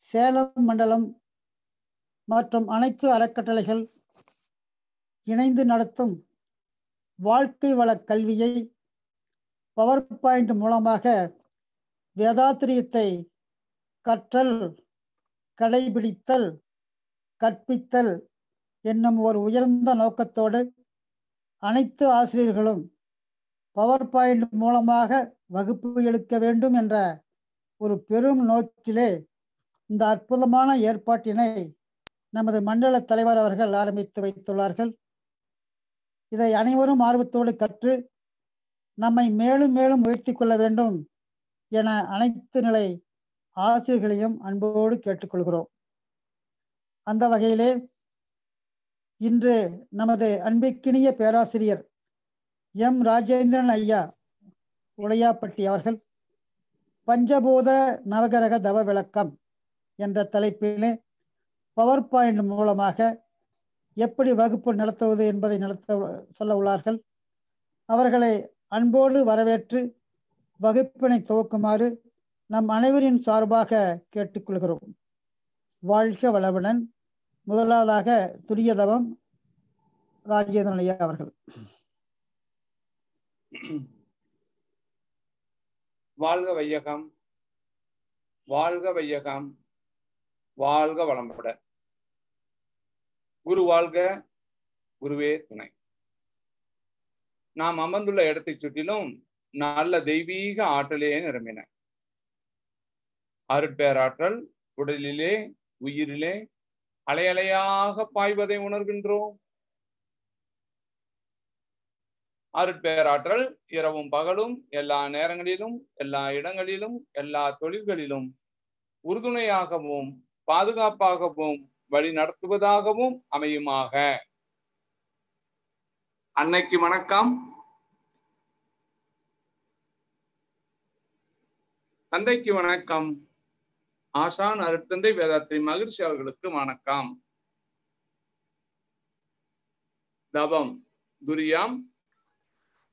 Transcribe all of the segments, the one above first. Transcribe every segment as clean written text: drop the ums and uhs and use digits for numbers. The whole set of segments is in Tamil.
சேலம் மண்டலம் மற்றும் அனைத்து அறக்கட்டளைகள் இணைந்து நடத்தும் வாழ்க்கை வள கல்வியை பவர் பாயிண்ட் மூலமாக வேதாத்திரியத்தை கற்றல், கடைபிடித்தல், கற்பித்தல் என்னும் ஒரு உயர்ந்த நோக்கத்தோடு அனைத்து ஆசிரியர்களும் பவர் பாயிண்ட் மூலமாக வகுப்பு எடுக்க வேண்டும் என்ற ஒரு பெரும் நோக்கிலே இந்த அற்புதமான ஏற்பாட்டினை நமது மண்டல தலைவர் அவர்கள் ஆரம்பித்து வைத்துள்ளார்கள். இதை அனைவரும் ஆர்வத்தோடு கற்று நம்மை மேலும் மேலும் உயர்த்தி கொள்ள வேண்டும் என அனைத்து நிலை ஆசிரியர்களையும் அன்போடு கேட்டுக்கொள்கிறோம். அந்த வகையிலே இன்று நமது அன்பிற்கினிய பேராசிரியர் எம் ராஜேந்திரன் ஐயா உடையாப்பட்டி அவர்கள் பஞ்சபூத நவகிரக தவ விளக்கம் என்ற தலைப்பிலே பவர் பாயிண்ட் மூலமாக எப்படி வகுப்பு நடத்துவது என்பதை சொல்ல உள்ளார்கள். அவர்களை அன்போடு வரவேற்று வகுப்பினை துவக்குமாறு நம் அனைவரின் சார்பாக கேட்டுக்கொள்கிறோம். வாழ்க வளமுடன். முதலாவதாக துரியதவம் ராஜேந்திரன் ஐயா அவர்கள். வாழ்க வையகம், வாழ்க வையகம், வாழ்க வளம்பட. குரு வாழ்க, குருவே துணை. நாம் அமர்ந்துள்ள இடத்தை சுற்றிலும் நல்ல தெய்வீக ஆற்றலே நிரம்பின. அருட்பேராற்றல் உடலிலே உயிரிலே அலையலையாக பாய்வதை உணர்கின்றோம். அருட்பேராற்றல் இரவும் பகலும் எல்லா நேரங்களிலும் எல்லா இடங்களிலும் எல்லா தொழில்களிலும் உறுதுணையாகவும் பாதுகாப்பாகவும் வழி நடத்துவதாகவும் அமையுமாக. அன்னைக்கு வணக்கம். தந்தைக்கு வணக்கம். ஆசான் அருட்தந்தை வேதாத்திரி மகிழ்ச்சி அவர்களுக்கு வணக்கம். தவம் துரியம்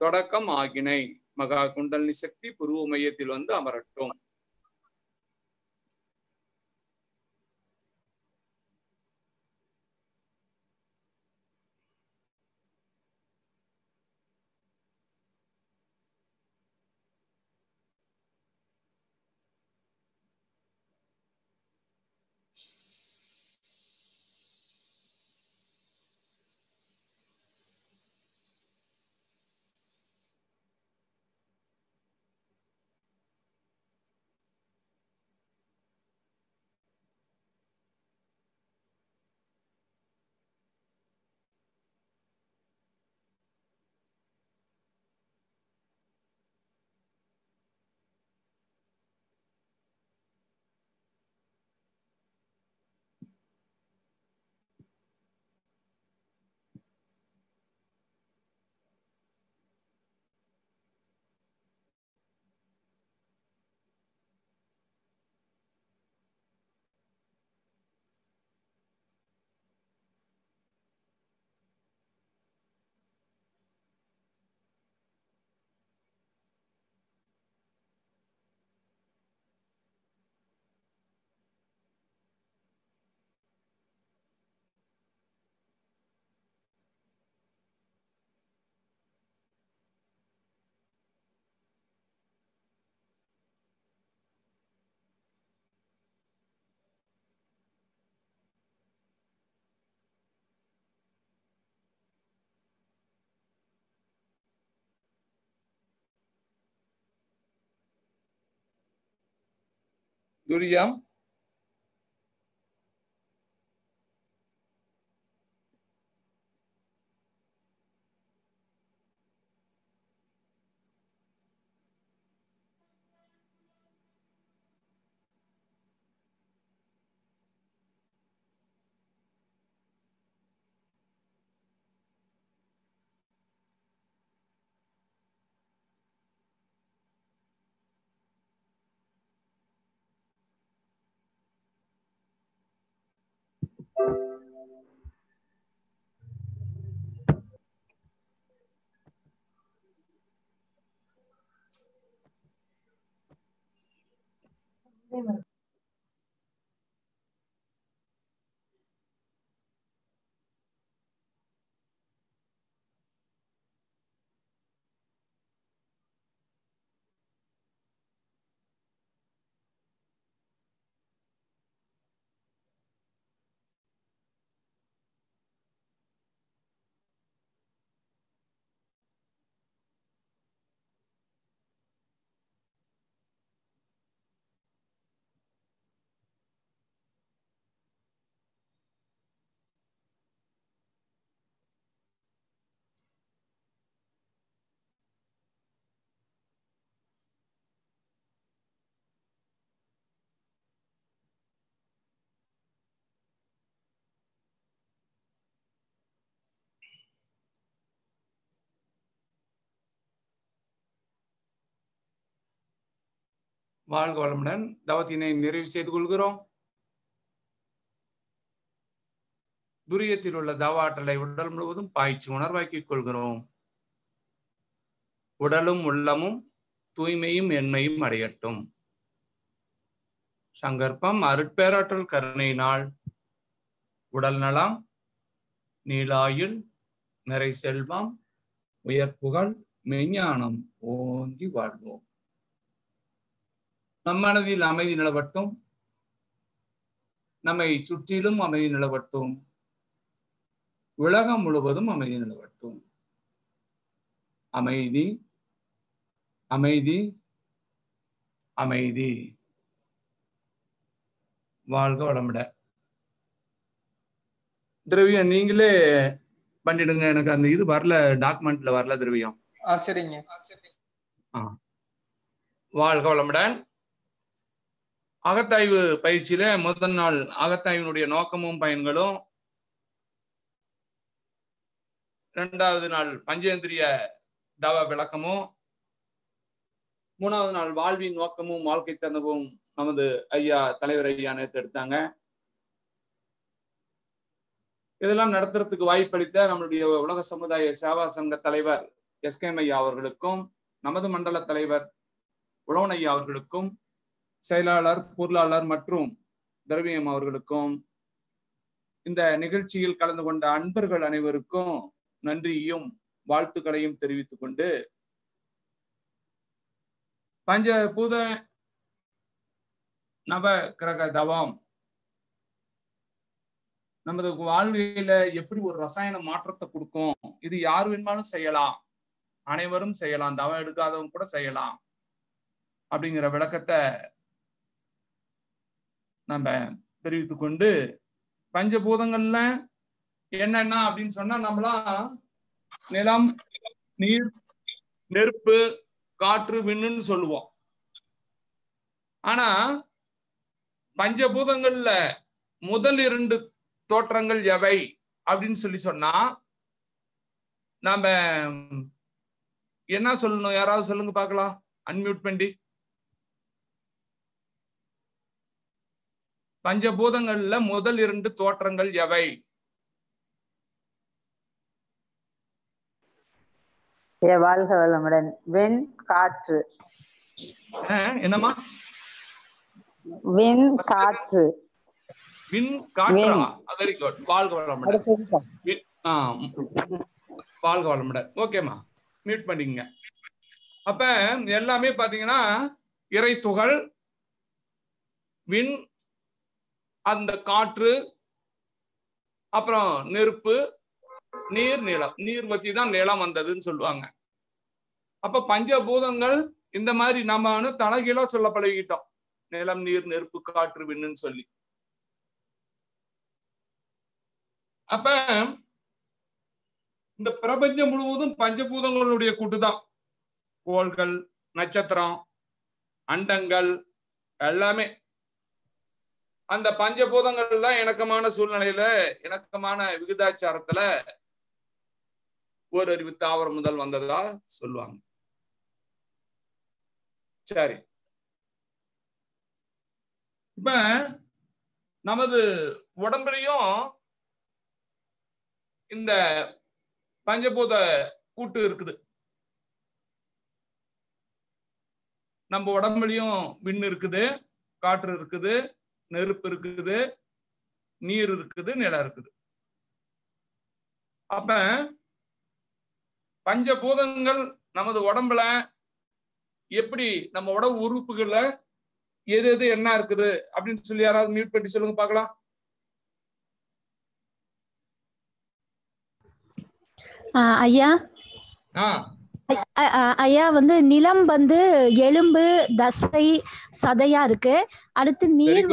தொடக்கம் ஆகினை மகா குண்டலினி சக்தி புருவ மையத்தில் வந்து அமரட்டும். துரியம் வாழ்க வளமுடன். தவத்தினை நிறைவு செய்து கொள்கிறோம். துரியத்தில் உள்ள தவ ஆற்றலை உடல் முழுவதும் பாய்ச்சி உணர்வாக்கிக் கொள்கிறோம். உடலும் உள்ளமும் தூய்மையும் எண்மையும் அடையட்டும். சங்கற்பம் அருட்பேராற்றல் கருணையினால் உடல் நலம், நீலாயுள், நிறை செல்வம், உயர்ப்புகள், மெஞ்ஞானம் ஓங்கி வாழ்வோம். நம் மனதில் அமைதி நிலவட்டும். நம்மை சுற்றிலும் அமைதி நிலவட்டும். உலகம் முழுவதும் அமைதி நிலவட்டும். அமைதி, அமைதி, அமைதி. வாழ்க வளமுடன். திரவியம் நீங்களே பண்ணிடுங்க. எனக்கு அந்த இது வரல, டாக்குமெண்ட்ல வரல திரவியம். சரிங்க. வாழ்க வளமுடன். அகத்தாய்வு பயிற்சியில முதல் நாள் அகத்தாய்வினுடைய நோக்கமும் பயன்களும், இரண்டாவது நாள் பஞ்சேந்திரிய தவ விளக்கமும், மூணாவது நாள் வாழ்வின் நோக்கமும் வாழ்க்கை தந்தவும் நமது ஐயா தலைவர் ஐயா நேற்று எடுத்தாங்க. இதெல்லாம் நடத்துறதுக்கு வாய்ப்பளித்த நம்மளுடைய உலக சமுதாய சேவா சங்க தலைவர் எஸ்கேஎம் ஐயா அவர்களுக்கும், நமது மண்டல தலைவர் உழவன் ஐயா அவர்களுக்கும், செயலாளர், பொருளாளர் மற்றும் திரவியம் அவர்களுக்கும், இந்த நிகழ்ச்சியில் கலந்து கொண்ட அன்பர்கள் அனைவருக்கும் நன்றியும் வாழ்த்துக்களையும் தெரிவித்துக் கொண்டு, பஞ்சபூத நவ கிரக தவம் நமது வாழ்க்கையில எப்படி ஒரு ரசாயன மாற்றத்தை கொடுக்கும், இது யார் வேணுமாலும் செய்யலாம், அனைவரும் செய்யலாம், தவம் எடுக்காதவங்க கூட செய்யலாம் அப்படிங்கிற விளக்கத்தை நம்ம தெரிவித்துக் கொண்டு, பஞ்சபூதங்கள்ல என்னென்ன அப்படின்னு சொன்னா, நம்மளாம் நிலம், நீர், நெருப்பு, காற்று, விண்ணுன்னு சொல்லுவோம். ஆனா பஞ்சபூதங்கள்ல முதல் 2 தோற்றங்கள் எவை அப்படின்னு சொன்னா நாம என்ன சொல்லணும்? யாராவது சொல்லுங்க பார்க்கலாம், அன்மியூட் பண்ணி. பஞ்சபூதங்கள்ல முதல் 2 தோற்றங்கள் எவை? வாழ்க வளமுடன். வெண், காற்று. என்னமா? வெண், காற்று. விண், காற்றா? Very good. வாழ்க வளமுடன். வாழ்க வளமுடன். ஓகேமா, மியூட் பண்ணிக்கங்க. அப்ப எல்லாமே பாத்தீங்கன்னா இறை துகள், விண், அந்த காற்று, அப்புறம் நெருப்பு, நீர், நிலம். நீர் பத்தி தான் நிலம் வந்ததுன்னு சொல்லுவாங்க. அப்ப பஞ்சபூதங்கள் இந்த மாதிரி நம்ம தலைகீழா சொல்ல பழகிட்டோம். நிலம், நீர், நெருப்பு, காற்று, விண்ணுன்னு சொல்லி. அப்ப இந்த பிரபஞ்சம் முழுவதும் பஞ்சபூதங்களுடைய கூட்டுதான். கோள்கள், நட்சத்திரம், அண்டங்கள் எல்லாமே அந்த பஞ்சபூதங்கள் தான் இணக்கமான சூழ்நிலையில, இணக்கமான விகிதாச்சாரத்துல ஒரு அறிவு தாவரம் முதல் வந்ததா சொல்லுவாங்க. சரி, இப்ப நமது உடம்புலையும் இந்த பஞ்சபூத கூட்டு இருக்குது. நம்ம உடம்புலையும் விண் இருக்குது, காற்று இருக்குது, நெருப்பு இருக்குது, நீர் இருக்குது, நிலம் இருக்குது. அப்ப பஞ்சபூதங்கள் நமது உடம்புல எப்படி, நம்ம உடம்பு உறுப்புகள்ல எது எது என்ன இருக்குது அப்படின்னு சொல்லி யாராவது மியூட் பண்ணி சொல்லுங்க பார்க்கலாம். ஐயா ஐயா நிலம் எலும்பு, தசை, சதையா இருக்கு. அடுத்து நீர்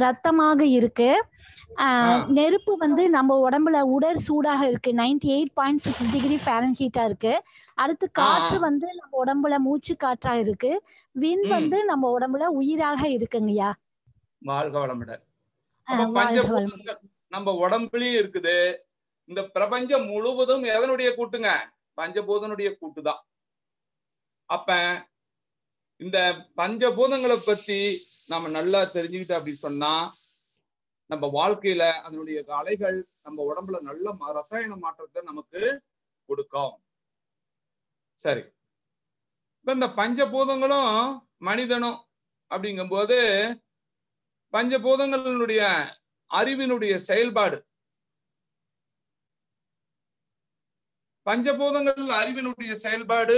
ரத்தமாக இருக்கு. நெருப்பு நம்ம உடம்புல உடல் சூடாக இருக்கு, 98.6 டிகிரி ஃபாரன்ஹீட்டா இருக்கு. அடுத்து காற்று நம்ம உடம்புல மூச்சு காற்றா இருக்கு. விண் நம்ம உடம்புல உயிராக இருக்குங்கய்யா. வாழ்க வளமுடன். பஞ்சபூதங்கள் நம்ம உடம்புலயும் இருக்குது. இந்த பிரபஞ்சம் முழுவதும் எதனுடைய கூட்டுங்க? பஞ்சபூதனுடைய கூட்டுதான். அப்ப இந்த பஞ்சபூதங்களை பத்தி நாம நல்லா தெரிஞ்சுக்கிட்டோம் அப்படின்னு சொன்னா நம்ம வாழ்க்கையில அதனுடைய அலைகள் நம்ம உடம்புல நல்ல ரசாயன மாற்றத்தை நமக்கு கொடுக்கும். சரி, இப்ப இந்த பஞ்சபூதங்களும் மனிதனும் அப்படிங்கும் போது பஞ்சபூதங்களுடைய அறிவினுடைய செயல்பாடு, பஞ்சபூதங்கள் அறிவினுடைய செயல்பாடு,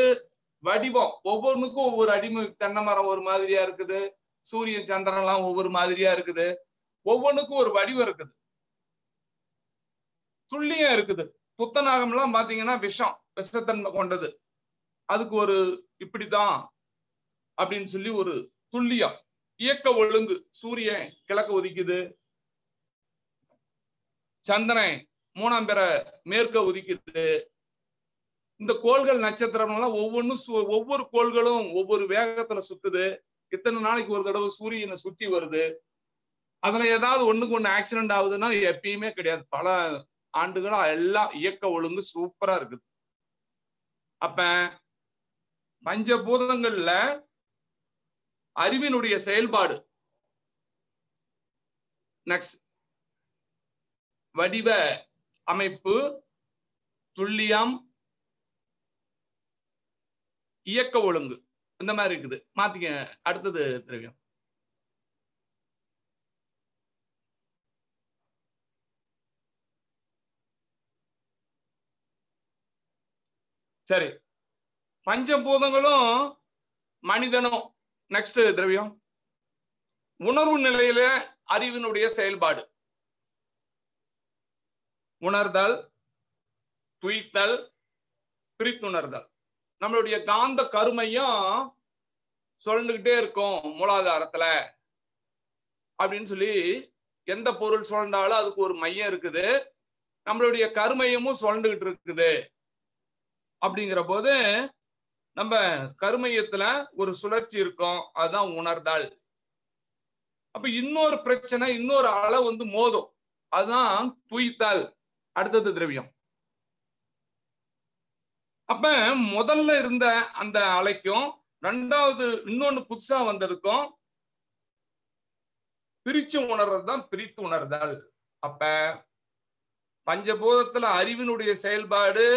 வடிவம், ஒவ்வொன்றுக்கும் ஒவ்வொரு அடிமை. தென்னை மரம் ஒரு மாதிரியா இருக்குது, சூரியன் சந்திரன் எல்லாம் ஒவ்வொரு மாதிரியா இருக்குது, ஒவ்வொன்றுக்கும் ஒரு வடிவம் இருக்குது, துல்லியம் இருக்குது. துத்தநாகம் எல்லாம் பாத்தீங்கன்னா விஷத்தன்மை கொண்டது, அதுக்கு ஒரு இப்படிதான் அப்படின்னு சொல்லி ஒரு துல்லியம். இயக்க ஒழுங்கு, சூரியன் கிழக்கு உதிக்குது, சந்திரன் 3ஆம் பெற மேற்க உதிக்குது. இந்த கோள்கள் நட்சத்திரம் எல்லாம் ஒவ்வொரு கோள்களும் ஒவ்வொரு வேகத்துல சுத்துது. இத்தனை நாளைக்கு ஒரு தடவை சூரியனை சுத்தி வருது. அதுல ஏதாவது ஒண்ணுக்கு ஒண்ணு ஆக்சிடென்ட் ஆகுதுன்னா எப்பயுமே கிடையாது. பல ஆண்டுகளா எல்லாம் இயக்க ஒழுங்கு சூப்பரா இருக்குது. அப்ப பஞ்சபூதங்கள்ல அறிவினுடைய செயல்பாடு, நெக்ஸ்ட் வடிவ அமைப்பு, துல்லியம், இயக்க ஒழுங்கு, இந்த மாதிரி இருக்குது. மாத்திக்க. அடுத்தது திரவியம். சரி, பஞ்சபூதங்களும் மனிதனும். நெக்ஸ்ட் திரவியம். உணர்வு நிலையில அறிவினுடைய செயல்பாடு, உணர்தல், துய்த்தல், பிரித்துணர்தல். நம்மளுடைய காந்த கருமையும் சொல்லிக்கிட்டே இருக்கும் மூலாதாரத்துல அப்படின்னு சொல்லி. எந்த பொருள் சொல்றாலும் அதுக்கு ஒரு மையம் இருக்குது, நம்மளுடைய கருமையமும் சொல்லிக்கிட்டு இருக்குது. அப்படிங்கிற போது நம்ம கருமையத்துல ஒரு சுழற்சி இருக்கும், அதுதான் உணர்தல். அப்ப இன்னொரு பிரச்சனை, இன்னொரு அலை மோதும், அதுதான் துய்த்தல். அடுத்தது திரவியம். அப்ப முதல்ல இருந்த அந்த அலைக்கும் ரெண்டாவது இன்னொன்னு புதுசா வந்ததுக்கும் பிரிச்சு உணர்றதுதான் பிரித்து உணர்தல். அப்ப பஞ்சபூதத்துல அறிவினுடைய செயல்பாடு,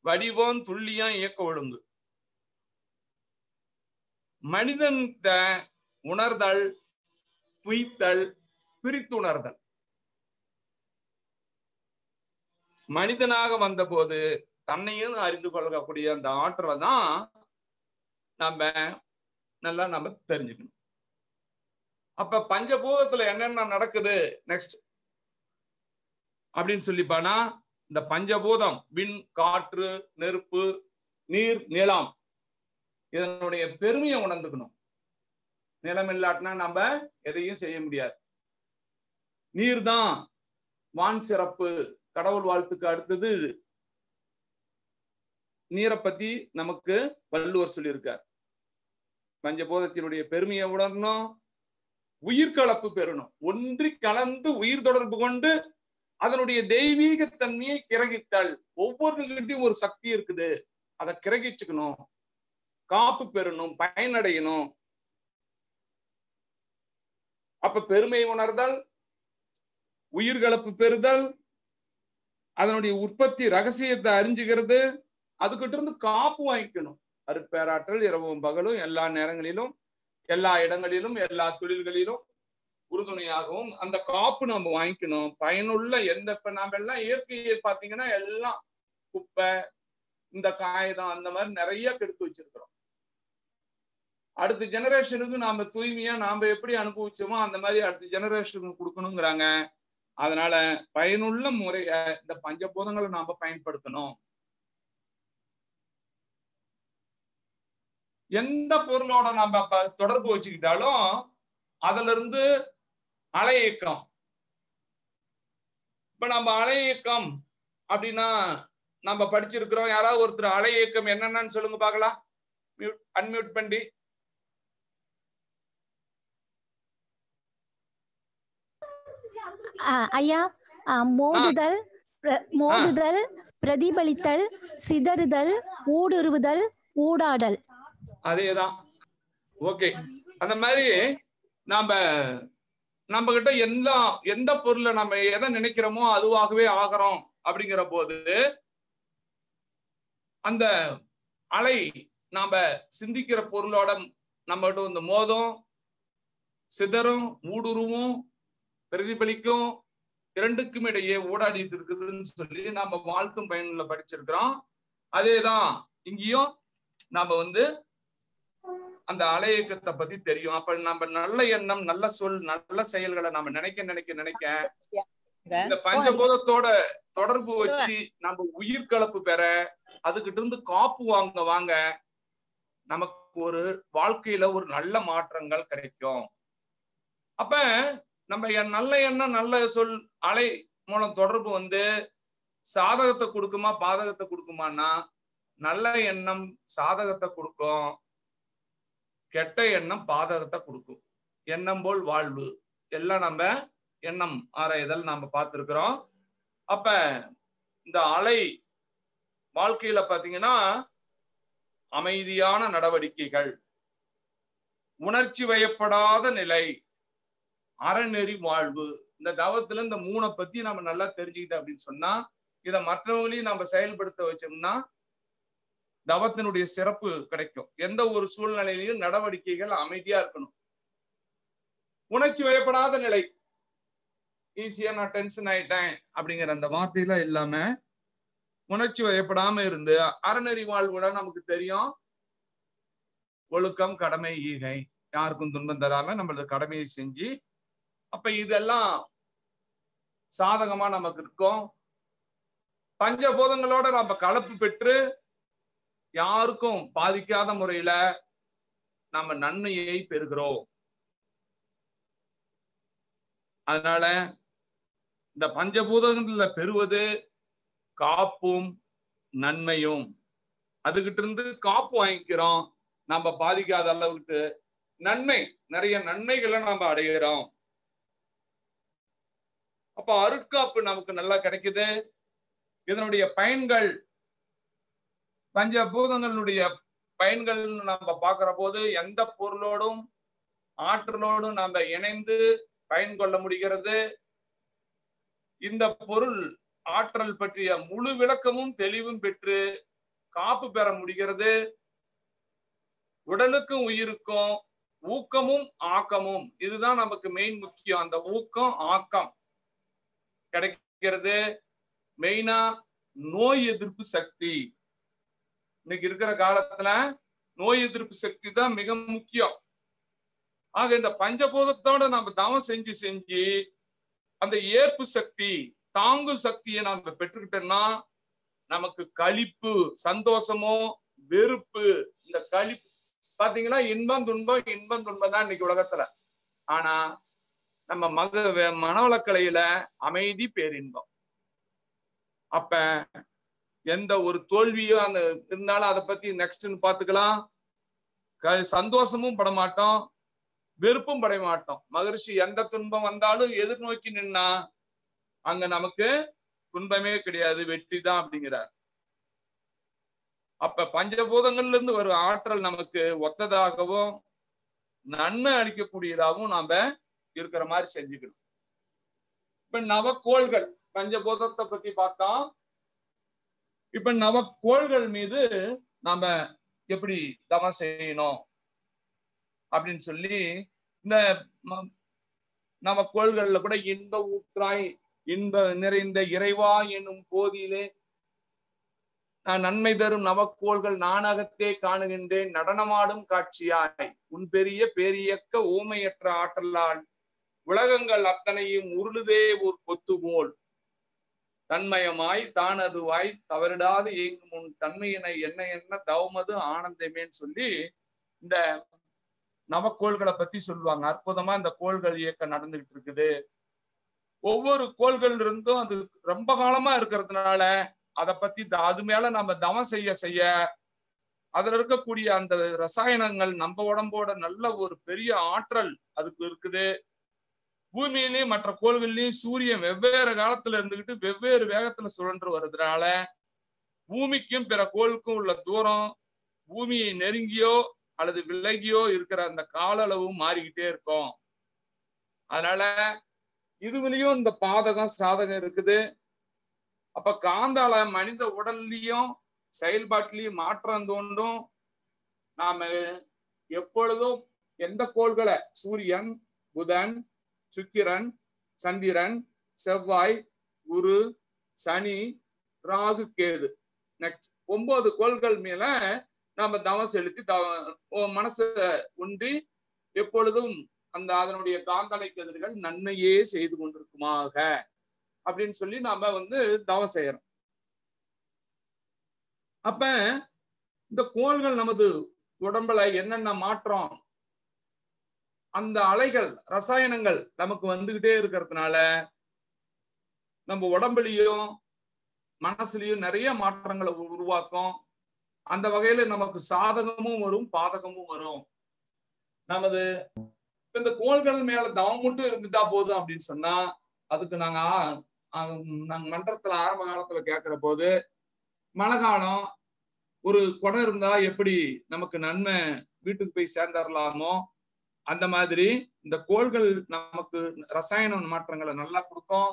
வடிவம், துல்லியம், இயக்க ஒழுங்கு. மனிதன் உணர்தல், துய்த்தல், பிரித்துணர்தல். மனிதனாக வந்த போது தன்னையும் அறிந்து கொள்ளக்கூடிய அந்த ஆற்றலை தான் நம்ம தெரிஞ்சுக்கணும். அப்ப பஞ்சபூதத்துல என்னென்ன நடக்குது நெக்ஸ்ட் அப்படின்னு சொல்லிப்பானா, இந்த பஞ்சபூதம் விண், காற்று, நெருப்பு, நீர், நிலம், இதனுடைய பெருமையை உணர்ந்துக்கணும். நிலம் இல்லாட்டினா நம்ம எதையும் செய்ய முடியாது. நீர் தான் வான் சிறப்பு, கடவுள் வாழ்த்துக்கு அடுத்தது நீரை பத்தி நமக்கு வள்ளுவர் சொல்லியிருக்கார். பஞ்சபூதத்தினுடைய பெருமையை உணரணும், உயிர்கலப்பு பெறணும், ஒன்றி கலந்து உயிர் தொடர்பு கொண்டு அதனுடைய தெய்வீக தன்மையை கிரகித்தல். ஒவ்வொருகிட்டையும் ஒரு சக்தி இருக்குது, அதை கிரகிச்சுக்கணும், காப்பு பெறணும், பயனடையணும். அப்ப பெருமை உணர்தல், உயிர்கலப்பு பெறுதல், அதனுடைய உற்பத்தி ரகசியத்தை அறிஞ்சுக்கிறது, அதுகிட்ட இருந்து காப்பு வாங்கிக்கணும். அருட்பேராற்றல் இரவும் பகலும் எல்லா நேரங்களிலும் எல்லா இடங்களிலும் எல்லா தொழில்களிலும் உறுதுணையாகவும் அந்த காப்பு நம்ம வாங்கிக்கணும். பயனுள்ள இப்ப நாம எல்லாம் இயற்கையை பார்த்தீங்கன்னா எல்லாம் குப்பை, இந்த காகிதம், அந்த மாதிரி நிறைய கெடுத்து வச்சிருக்கிறோம். அடுத்த ஜெனரேஷனுக்கு நாம தூய்மையா நாம எப்படி அனுபவிச்சோமோ அந்த மாதிரி அடுத்த ஜெனரேஷனுக்கு கொடுக்கணுங்கிறாங்க. அதனால பயனுள்ள முறைய இந்த பஞ்சபூதங்களை நாம பயன்படுத்தணும். எந்த பொருளோட நம்ம தொடர்பு வச்சுக்கிட்டாலும் அதுல இருந்து அலை இயக்கம். இப்ப நம்ம அலை இயக்கம் அப்படின்னா நம்ம படிச்சிருக்கிறோம். யாராவது ஒருத்தர் அலை இயக்கம் என்னென்னு சொல்லுங்க பாக்கலாம். அன்மியூட் பண்ணி. ஐயா, மோதுதல், பிரதிபலித்தல், சிதறுதல், ஊடுருவுதல், ஊடாடல். அதேதான். ஓகே, அந்த மாதிரி நம்ம கிட்ட எந்த பொருளை நம்ம எதை நினைக்கிறோமோ அதுவாகவே ஆகிறோம். அப்படிங்கிற போது அந்த அலை நாம சிந்திக்கிற பொருளோட நம்ம கிட்ட வந்து மோதும், சிதறும், ஊடுருவும், பிரதிபலிக்கும், இரண்டுக்கும் இடையே ஊடாடிட்டு இருக்குதுன்னு சொல்லி நம்ம வாழ்த்தும் பயனுள்ள படிச்சிருக்கிறோம். அதேதான் இங்கேயும் நாம வந்து அந்த அலை இயக்கத்தை பத்தி தெரியும். அப்ப நம்ம நல்ல எண்ணம், நல்ல சொல், நல்ல செயல்களை நம்ம நினைக்க இந்த பஞ்சபூதத்தோட தொடர்பு வச்சு நம்ம உயிர் கலப்பு பெற, அதுகிட்ட இருந்து காப்பு வாங்க நமக்கு ஒரு வாழ்க்கையில ஒரு நல்ல மாற்றங்கள் கிடைக்கும். அப்ப நம்ம நல்ல எண்ணம், நல்ல சொல், அலை மூலம் தொடர்பு வந்து சாதகத்தை கொடுக்குமா பாதகத்தை கொடுக்குமான்னா, நல்ல எண்ணம் சாதகத்தை கொடுக்கும், கெட்ட எண்ணம் பாதகத்தை கொடுக்கும். எண்ணம் போல் வாழ்வு எல்லாம் நம்ம எண்ணம் ஆராய்தல் நாம பார்த்திருக்கிறோம். அப்ப இந்த அலை வாழ்க்கையில பாத்தீங்கன்னா அமைதியான நடவடிக்கைகள், உணர்ச்சி வயப்படாத நிலை, அறநெறி வாழ்வு. இந்த தவத்துல இந்த 3 பத்தி நம்ம நல்லா தெரிஞ்சுக்கிட்டோம் அப்படின்னு சொன்னா, இதை மற்றவங்களையும் நம்ம செயல்படுத்த வச்சோம்னா தவத்தினுடைய சிறப்பு கிடைக்கும். எந்த ஒரு சூழ்நிலையிலையும் நடவடிக்கைகள் அமைதியா இருக்கணும். உணர்ச்சி வயப்படாத நிலை, ஈஸியா நான் டென்ஷன் ஆயிட்டேன் அப்படிங்கிற அந்த வார்த்தையில இல்லாம உணர்ச்சி வயப்படாம இருந்து அறநெறி வாழ்வுட நமக்கு தெரியும். ஒழுக்கம், கடமை, ஈகை, யாருக்கும் துன்பம் தராம நம்மளது கடமையை செஞ்சு, அப்ப இதெல்லாம் சாதகமா நமக்கு இருக்கும். பஞ்சபூதங்களோட நம்ம கலப்பு பெற்று யாருக்கும் பாதிக்காத முறையில நம்ம நன்மையை பெறுகிறோம். அதனால இந்த பஞ்சபூதங்கள்ல பெறுவது காப்பும் நன்மையும். அதுகிட்ட இருந்து காப்பு வாங்கிக்கிறோம், நம்ம பாதிக்காத அளவுக்கு நன்மை, நிறைய நன்மைகளை நம்ம அடைகிறோம். அப்ப அருட்காப்பு நமக்கு நல்லா கிடைக்குது. இதனுடைய பயன்கள், பஞ்சபூதங்களுடைய பயன்கள் நம்ம பார்க்கிற போது எந்த பொருளோடும் ஆற்றலோடும் நம்ம இணைந்து பயன் கொள்ள முடிகிறது. இந்த பொருள் ஆற்றல் பற்றிய முழு விளக்கமும் தெளிவும் பெற்று காப்பு பெற முடிகிறது. உடலுக்கும் உயிருக்கும் ஊக்கமும் ஆக்கமும், இதுதான் நமக்கு மெயின் முக்கியம். அந்த ஊக்கம் ஆக்கம் கிடைக்கிறது. மெயினா நோய் எதிர்ப்பு சக்தி. இன்னைக்கு இருக்கிற காலத்துல நோய் எதிர்ப்பு சக்தி தான் மிக முக்கியம். ஆக இந்த பஞ்சபூதத்தோட நம்ம தவம் செஞ்சு அந்த ஏற்பு சக்தி, தாங்கும் சக்தியை நாம பெற்றுக்கிட்டோம்னா நமக்கு களிப்பு, சந்தோஷமோ வெறுப்பு, இந்த களிப்பு பாத்தீங்கன்னா இன்பம் துன்பம் தான் இன்னைக்கு உலகத்துல. ஆனா நம்ம மனவளக்கலையில அமைதி, பேரின்பம். அப்ப எந்த ஒரு தோல்வியோ அந்த இருந்தாலும் அதை பத்தி நெக்ஸ்ட்னு பாத்துக்கலாம். சந்தோஷமும் பட மாட்டோம், வெறுப்பும் பட மாட்டோம். மகரிஷி எந்த துன்பம் வந்தாலும் எதிர்நோக்கி நின்னா அங்க நமக்கு துன்பமே கிடையாது, வெற்றி தான் அப்படிங்கிறார். அப்ப பஞ்சபூதங்கள்ல இருந்து ஒரு ஆற்றல் நமக்கு ஒத்ததாகவும் நன்மை அளிக்கக்கூடியதாகவும் நாம இருக்கிற மாதிரி செஞ்சுக்கணும். இப்ப நவக்கோள்கள், பஞ்சபூதத்தை பத்தி பார்த்தோம். இப்ப நவக்கோள்கள் மீது நாம எப்படி தவம் செய்யணும் அப்படின்னு சொல்லி, இந்த நவக்கோள்கள்ல கூட இன்ப ஊற்றாய் இன்ப நிறைந்த இறைவா என்னும் போதிலே நான் நன்மை தரும் நவக்கோள்கள் நானகத்தே காணுகின்றேன், நடனமாடும் காட்சியாய் உன் பெரிய பேரியக்க ஊமையற்ற ஆற்றலால் உலகங்கள் அத்தனையும் உருளுதே ஒரு கொத்து போல் தன்மயமாய் தானதுவாய் தவறிடாது இயங்கும் உன் தன்மையினை என்ன தவமது ஆனந்தமேன்னு சொல்லி இந்த நவக்கோள்களை பத்தி சொல்லுவாங்க. அற்புதமா இந்த கோள்கள் இயக்கம் நடந்துகிட்டு இருக்குது. ஒவ்வொரு கோள்கள் இருந்தும் அது ரொம்ப காலமா இருக்கிறதுனால அதை பத்தி அது மேல நம்ம தவம் செய்ய அதுல இருக்கக்கூடிய அந்த ரசாயனங்கள் நம்ம உடம்போட நல்ல ஒரு பெரிய ஆற்றல் அதுக்கு இருக்குது. பூமியிலையும் மற்ற கோள்கள்லயும் சூரியன் வெவ்வேறு காலத்துல இருந்துகிட்டு வெவ்வேறு வேகத்துல சுழன்று வருதுனால பூமிக்கும் பிற கோளுக்கும் உள்ள தூரம் பூமியை நெருங்கியோ அல்லது விலகியோ இருக்கிற அந்த கால அளவும் மாறிக்கிட்டே இருக்கும். அதனால இதுவிலையும் இந்த பாதகம் சாதகம் இருக்குது. அப்ப காந்தால மனித உடல்லயும் செயல்பாட்டிலையும் மாற்றம் தோன்றும். நாம எப்பொழுதும் எந்த கோள்களை சூரியன், புதன், சுக்கிரன், சந்திரன், செவ்வாய், குரு, சனி, ராகு, கேது, நெக்ஸ்ட் 9 கோள்கள் மேல நாம தவம் செலுத்தி மனசை ஒன்றி எப்பொழுதும் அந்த அதனுடைய காந்தலை கதிர்கள் நன்மையே செய்து கொண்டிருக்குமாக அப்படின்னு சொல்லி நாம தவம் செய்யறோம். அப்ப இந்த கோள்கள் நமது உடம்புல என்னென்ன மாற்றம், அந்த அலைகள் ரசாயனங்கள் நமக்கு வந்துகிட்டே இருக்கிறதுனால நம்ம உடம்புலயும் மனசுலயும் நிறைய மாற்றங்களை உருவாக்கும். அந்த வகையில நமக்கு சாதகமும் வரும், பாதகமும் வரும். நமது இந்த கோள்கள் மேல தவம் மட்டும் இருந்துட்டா போதும் அப்படின்னு சொன்னா, அதுக்கு நாங்க மன்றத்துல ஆரம்ப காலத்துல கேட்கிற போது, மழை காலம் ஒரு குடம் இருந்தா எப்படி நமக்கு நன்மை வீட்டுக்கு போய் சேர்ந்துடலாமோ அந்த மாதிரி இந்த கோள்கள் நமக்கு ரசாயன மாற்றங்களை நல்லா கொடுக்கும்.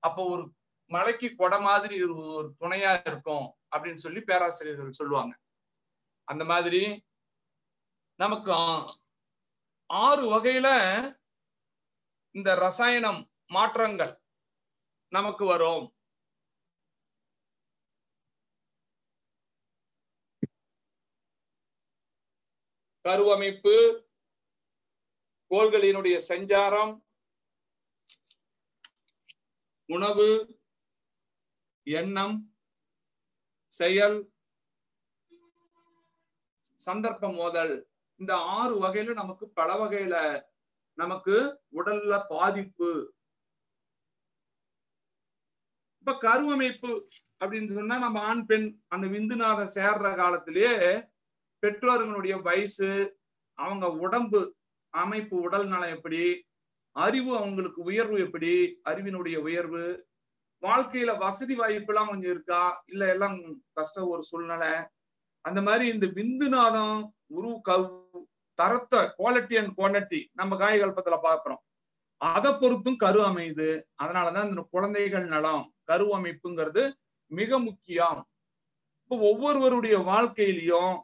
அப்போ ஒரு மலைக்கு கொடை மாதிரி ஒரு துணையா இருக்கும் அப்படின்னு சொல்லி பேராசிரியர்கள் சொல்லுவாங்க. அந்த மாதிரி நமக்கு 6 வகையில இந்த ரசாயனம் மாற்றங்கள் நமக்கு வரும். கருவமைப்பு, கோள்களினுடைய சஞ்சாரம், உணவு, எண்ணம், செயல், சந்தர்ப்ப மோதல், இந்த 6 வகையில நமக்கு பல வகையில நமக்கு உடல்ல பாதிப்பு. இப்ப கருவமைப்பு அப்படின்னு சொன்னா நம்ம ஆண் பெண் அந்த விந்துநாதம் சேர்ற காலத்திலேயே பெற்றோர்களுடைய வயசு, அவங்க உடம்பு அமைப்பு, உடல் நலம் எப்படி, அறிவு அவங்களுக்கு உயர்வு எப்படி, அறிவினுடைய உயர்வு, வாழ்க்கையில வசதி வாய்ப்பு எல்லாம் கொஞ்சம் இருக்கா இல்ல எல்லாம் கஷ்ட ஒரு சூழ்நிலை, அந்த மாதிரி இந்த விந்துநாதம் தரத்தை குவாலிட்டி அண்ட் குவான்டிட்டி நம்ம காயகல்பத்துல பாக்குறோம். அதை பொறுத்தும் கரு அமையுது. அதனாலதான் இந்த குழந்தைகள் நலம் கரு அமைப்புங்கிறது மிக முக்கியம். இப்போ ஒவ்வொருவருடைய வாழ்க்கையிலையும்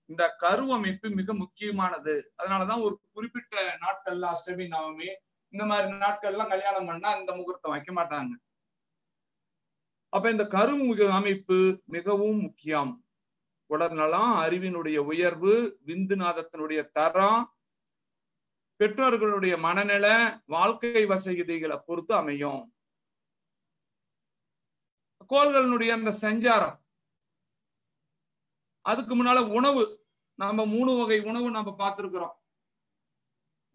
இந்த கரு அமைப்பு மிக முக்கியமானது. அதனாலதான் ஒரு குறிப்பிட்ட நாட்கள்ல அஷ்டமி, நவமி இந்த மாதிரி நாட்கள்லாம் கல்யாணம் பண்ணா இந்த முகூர்த்தம் வைக்க மாட்டாங்க. அப்ப இந்த கரு அமைப்பு மிகவும் முக்கியம். உடல்நலம், அறிவினுடைய உயர்வு, விந்துநாதத்தினுடைய தரம், பெற்றோர்களுடைய மனநிலை, வாழ்க்கை வசதிகளை பொறுத்து அமையும். கோள்களினுடைய அந்த சஞ்சாரம், அதுக்கு முன்னால உணவு, நம்ம 3 வகை உணவு நம்ம பார்த்திருக்கிறோம்.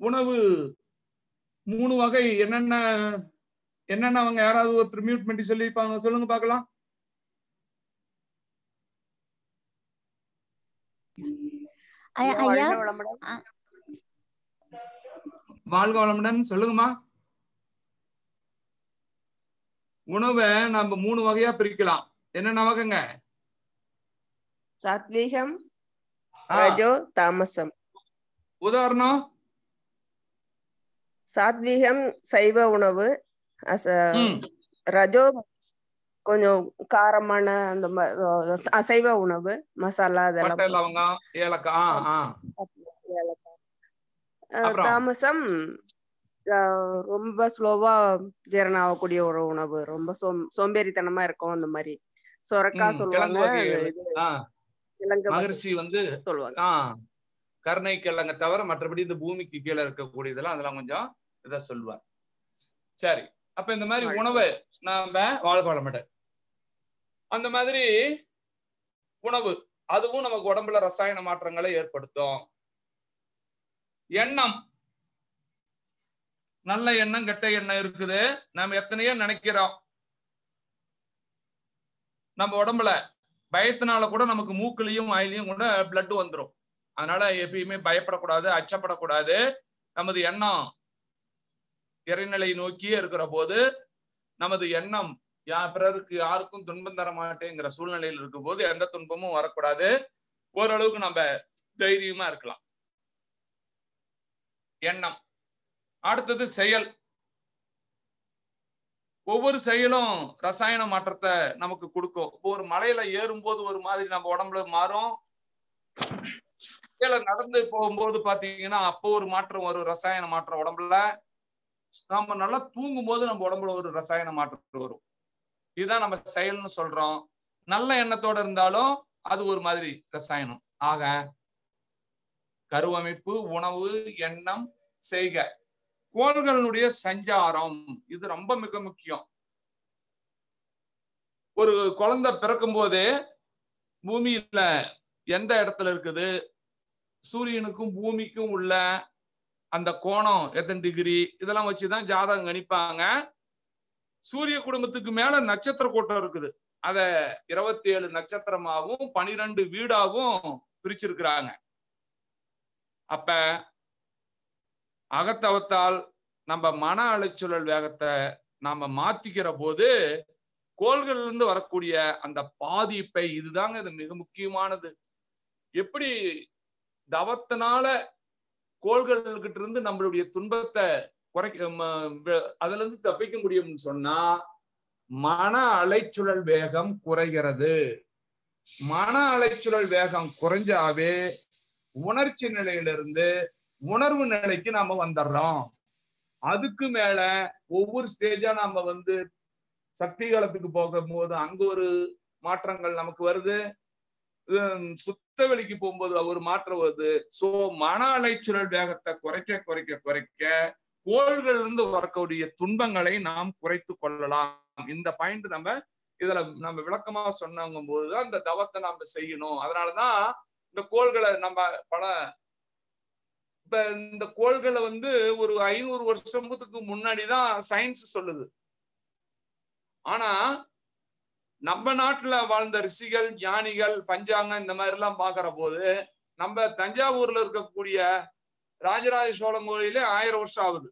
உணவு 3 வகை என்னென்ன அவங்க யாராவது ஒருத்தர் மியூட் பண்ணி சொல்லிப்பாங்க, சொல்லுங்க பார்க்கலாம். வாழ்க வளமுடன், சொல்லுங்கம்மா. உணவை நம்ம 3 வகையா பிரிக்கலாம். என்னென்ன வகைங்க? சாத்வீகம், ரஜோ, தாமசம். உதாரணம்? சாத்வீகம் சைவ உணவு, ரஜோ கொஞ்சம் காரமான அந்த அசைவ உணவு, மசாலா அதெல்லாம், தாமசம் ரொம்ப ஸ்லோவா ஜீரணம் ஆகக்கூடிய ஒரு உணவு, ரொம்ப சோம்பேறித்தனமா இருக்கும். அந்த மாதிரி சொரக்கா சொல்லுவாங்க, மகரிஷி சொல்லுவாங்க கருணை கிழங்க தவிர மற்றபடி இந்த பூமிக்கு கீழே இருக்கக்கூடியதெல்லாம் அதெல்லாம் கொஞ்சம் இதை சொல்லுவார். சரி, அப்ப இந்த மாதிரி உணவை நாம வாழ்க வளமுடன், அந்த மாதிரி உணவு அதுவும் நமக்கு உடம்புல ரசாயன மாற்றங்களை ஏற்படுத்தும். எண்ணம், நல்ல எண்ணம் கெட்ட எண்ணம் இருக்குது. நம்ம எத்தனையோ நினைக்கிறோம். நம்ம உடம்புல பயத்தினால கூட நமக்கு மூக்குலையும் வாயிலையும் கூட பிளட் வந்துடும். அதனால எப்பயுமே பயப்படக்கூடாது, அச்சப்படக்கூடாது. நமது எண்ணம் இறைநிலை நோக்கியே இருக்கிற போது, நமது எண்ணம் பிறருக்கு யாருக்கும் துன்பம் தர மாட்டேங்கிற சூழ்நிலையில் இருக்கும் போது எந்த துன்பமும் வரக்கூடாது. ஓரளவுக்கு நம்ம தைரியமா இருக்கலாம். எண்ணம். அடுத்தது செயல். ஒவ்வொரு செயலும் ரசாயன மாற்றத்தை நமக்கு கொடுக்கும். இப்போ ஒரு மலையில ஏறும்போது ஒரு மாதிரி நம்ம உடம்புல மாறும், கீழே நடந்து போகும்போது பாத்தீங்கன்னா அப்போ ஒரு மாற்றம் வரும், ரசாயன மாற்றம் உடம்புல. நம்ம நல்லா தூங்கும் போது நம்ம உடம்புல ஒரு ரசாயன மாற்றம் வரும். இதுதான் நம்ம செயல்னு சொல்றோம். நல்ல எண்ணத்தோட இருந்தாலும் அது ஒரு மாதிரி ரசாயனம். ஆக கருவமைப்பு, உணவு, எண்ணம், செய்க, கோள்களுடைய சஞ்சாரம் இது ரொம்ப மிக முக்கியம். ஒரு குழந்தை பிறக்கும் போதே பூமியில எந்த இடத்துல இருக்குது, சூரியனுக்கும் பூமிக்கும் உள்ள அந்த கோணம் எத்தனை டிகிரி, இதெல்லாம் வச்சுதான் ஜாதகம் கணிப்பாங்க. சூரிய குடும்பத்துக்கு மேல நட்சத்திர கூட்டம் இருக்குது. அத 27 நட்சத்திரமாகவும் 12 வீடாகவும் பிரிச்சிருக்கிறாங்க. அப்ப அகத்தவத்தால் நம்ம மன அலைச்சூழல் வேகத்தை நாம மாத்திக்கிற போது கோள்கள்ல இருந்து வரக்கூடிய அந்த பாதிப்பை, இதுதாங்க இது மிக முக்கியமானது. எப்படி தவத்தினால கோள்கள்கிட்ட இருந்து நம்மளுடைய துன்பத்தை அதுல இருந்து தப்பிக்க முடியும்னு சொன்னா மன அலைச்சுழல் வேகம் குறைகிறது. மன அலைச்சுழல் வேகம் குறைஞ்சாவே உணர்ச்சி நிலையிலிருந்து உணர்வு நிலைக்கு நாம வந்துடுறோம். அதுக்கு மேல ஒவ்வொரு ஸ்டேஜா நாம சக்தி காலத்துக்கு போகும்போது அங்க ஒரு மாற்றங்கள் நமக்கு வருது, சுத்த வெளிக்கு போகும்போது ஒரு மாற்றம் வருது. சோ மன அலைச்சுழல் வேகத்தை குறைக்க குறைக்க குறைக்க கோள்கள் இருந்து வரக்கூடிய துன்பங்களை நாம் குறைத்து கொள்ளலாம். இந்த பாயிண்ட் நம்ம விளக்கமா சொன்னங்கும் போதுதான் இந்த தவத்தை நாம செய்யணும். அதனாலதான் இந்த கோள்களை நம்ம இப்ப இந்த கோள்களை ஒரு 500 வருஷத்துக்கு முன்னாடிதான் சயின்ஸ் சொல்லுது. ஆனா நம்ம நாட்டுல வாழ்ந்த ரிஷிகள், ஞானிகள், பஞ்சாங்கம் இந்த மாதிரி எல்லாம் பாக்குற போது நம்ம தஞ்சாவூர்ல இருக்கக்கூடிய ராஜராஜ சோழன் கோயிலே 1000 வருஷம் ஆகுது.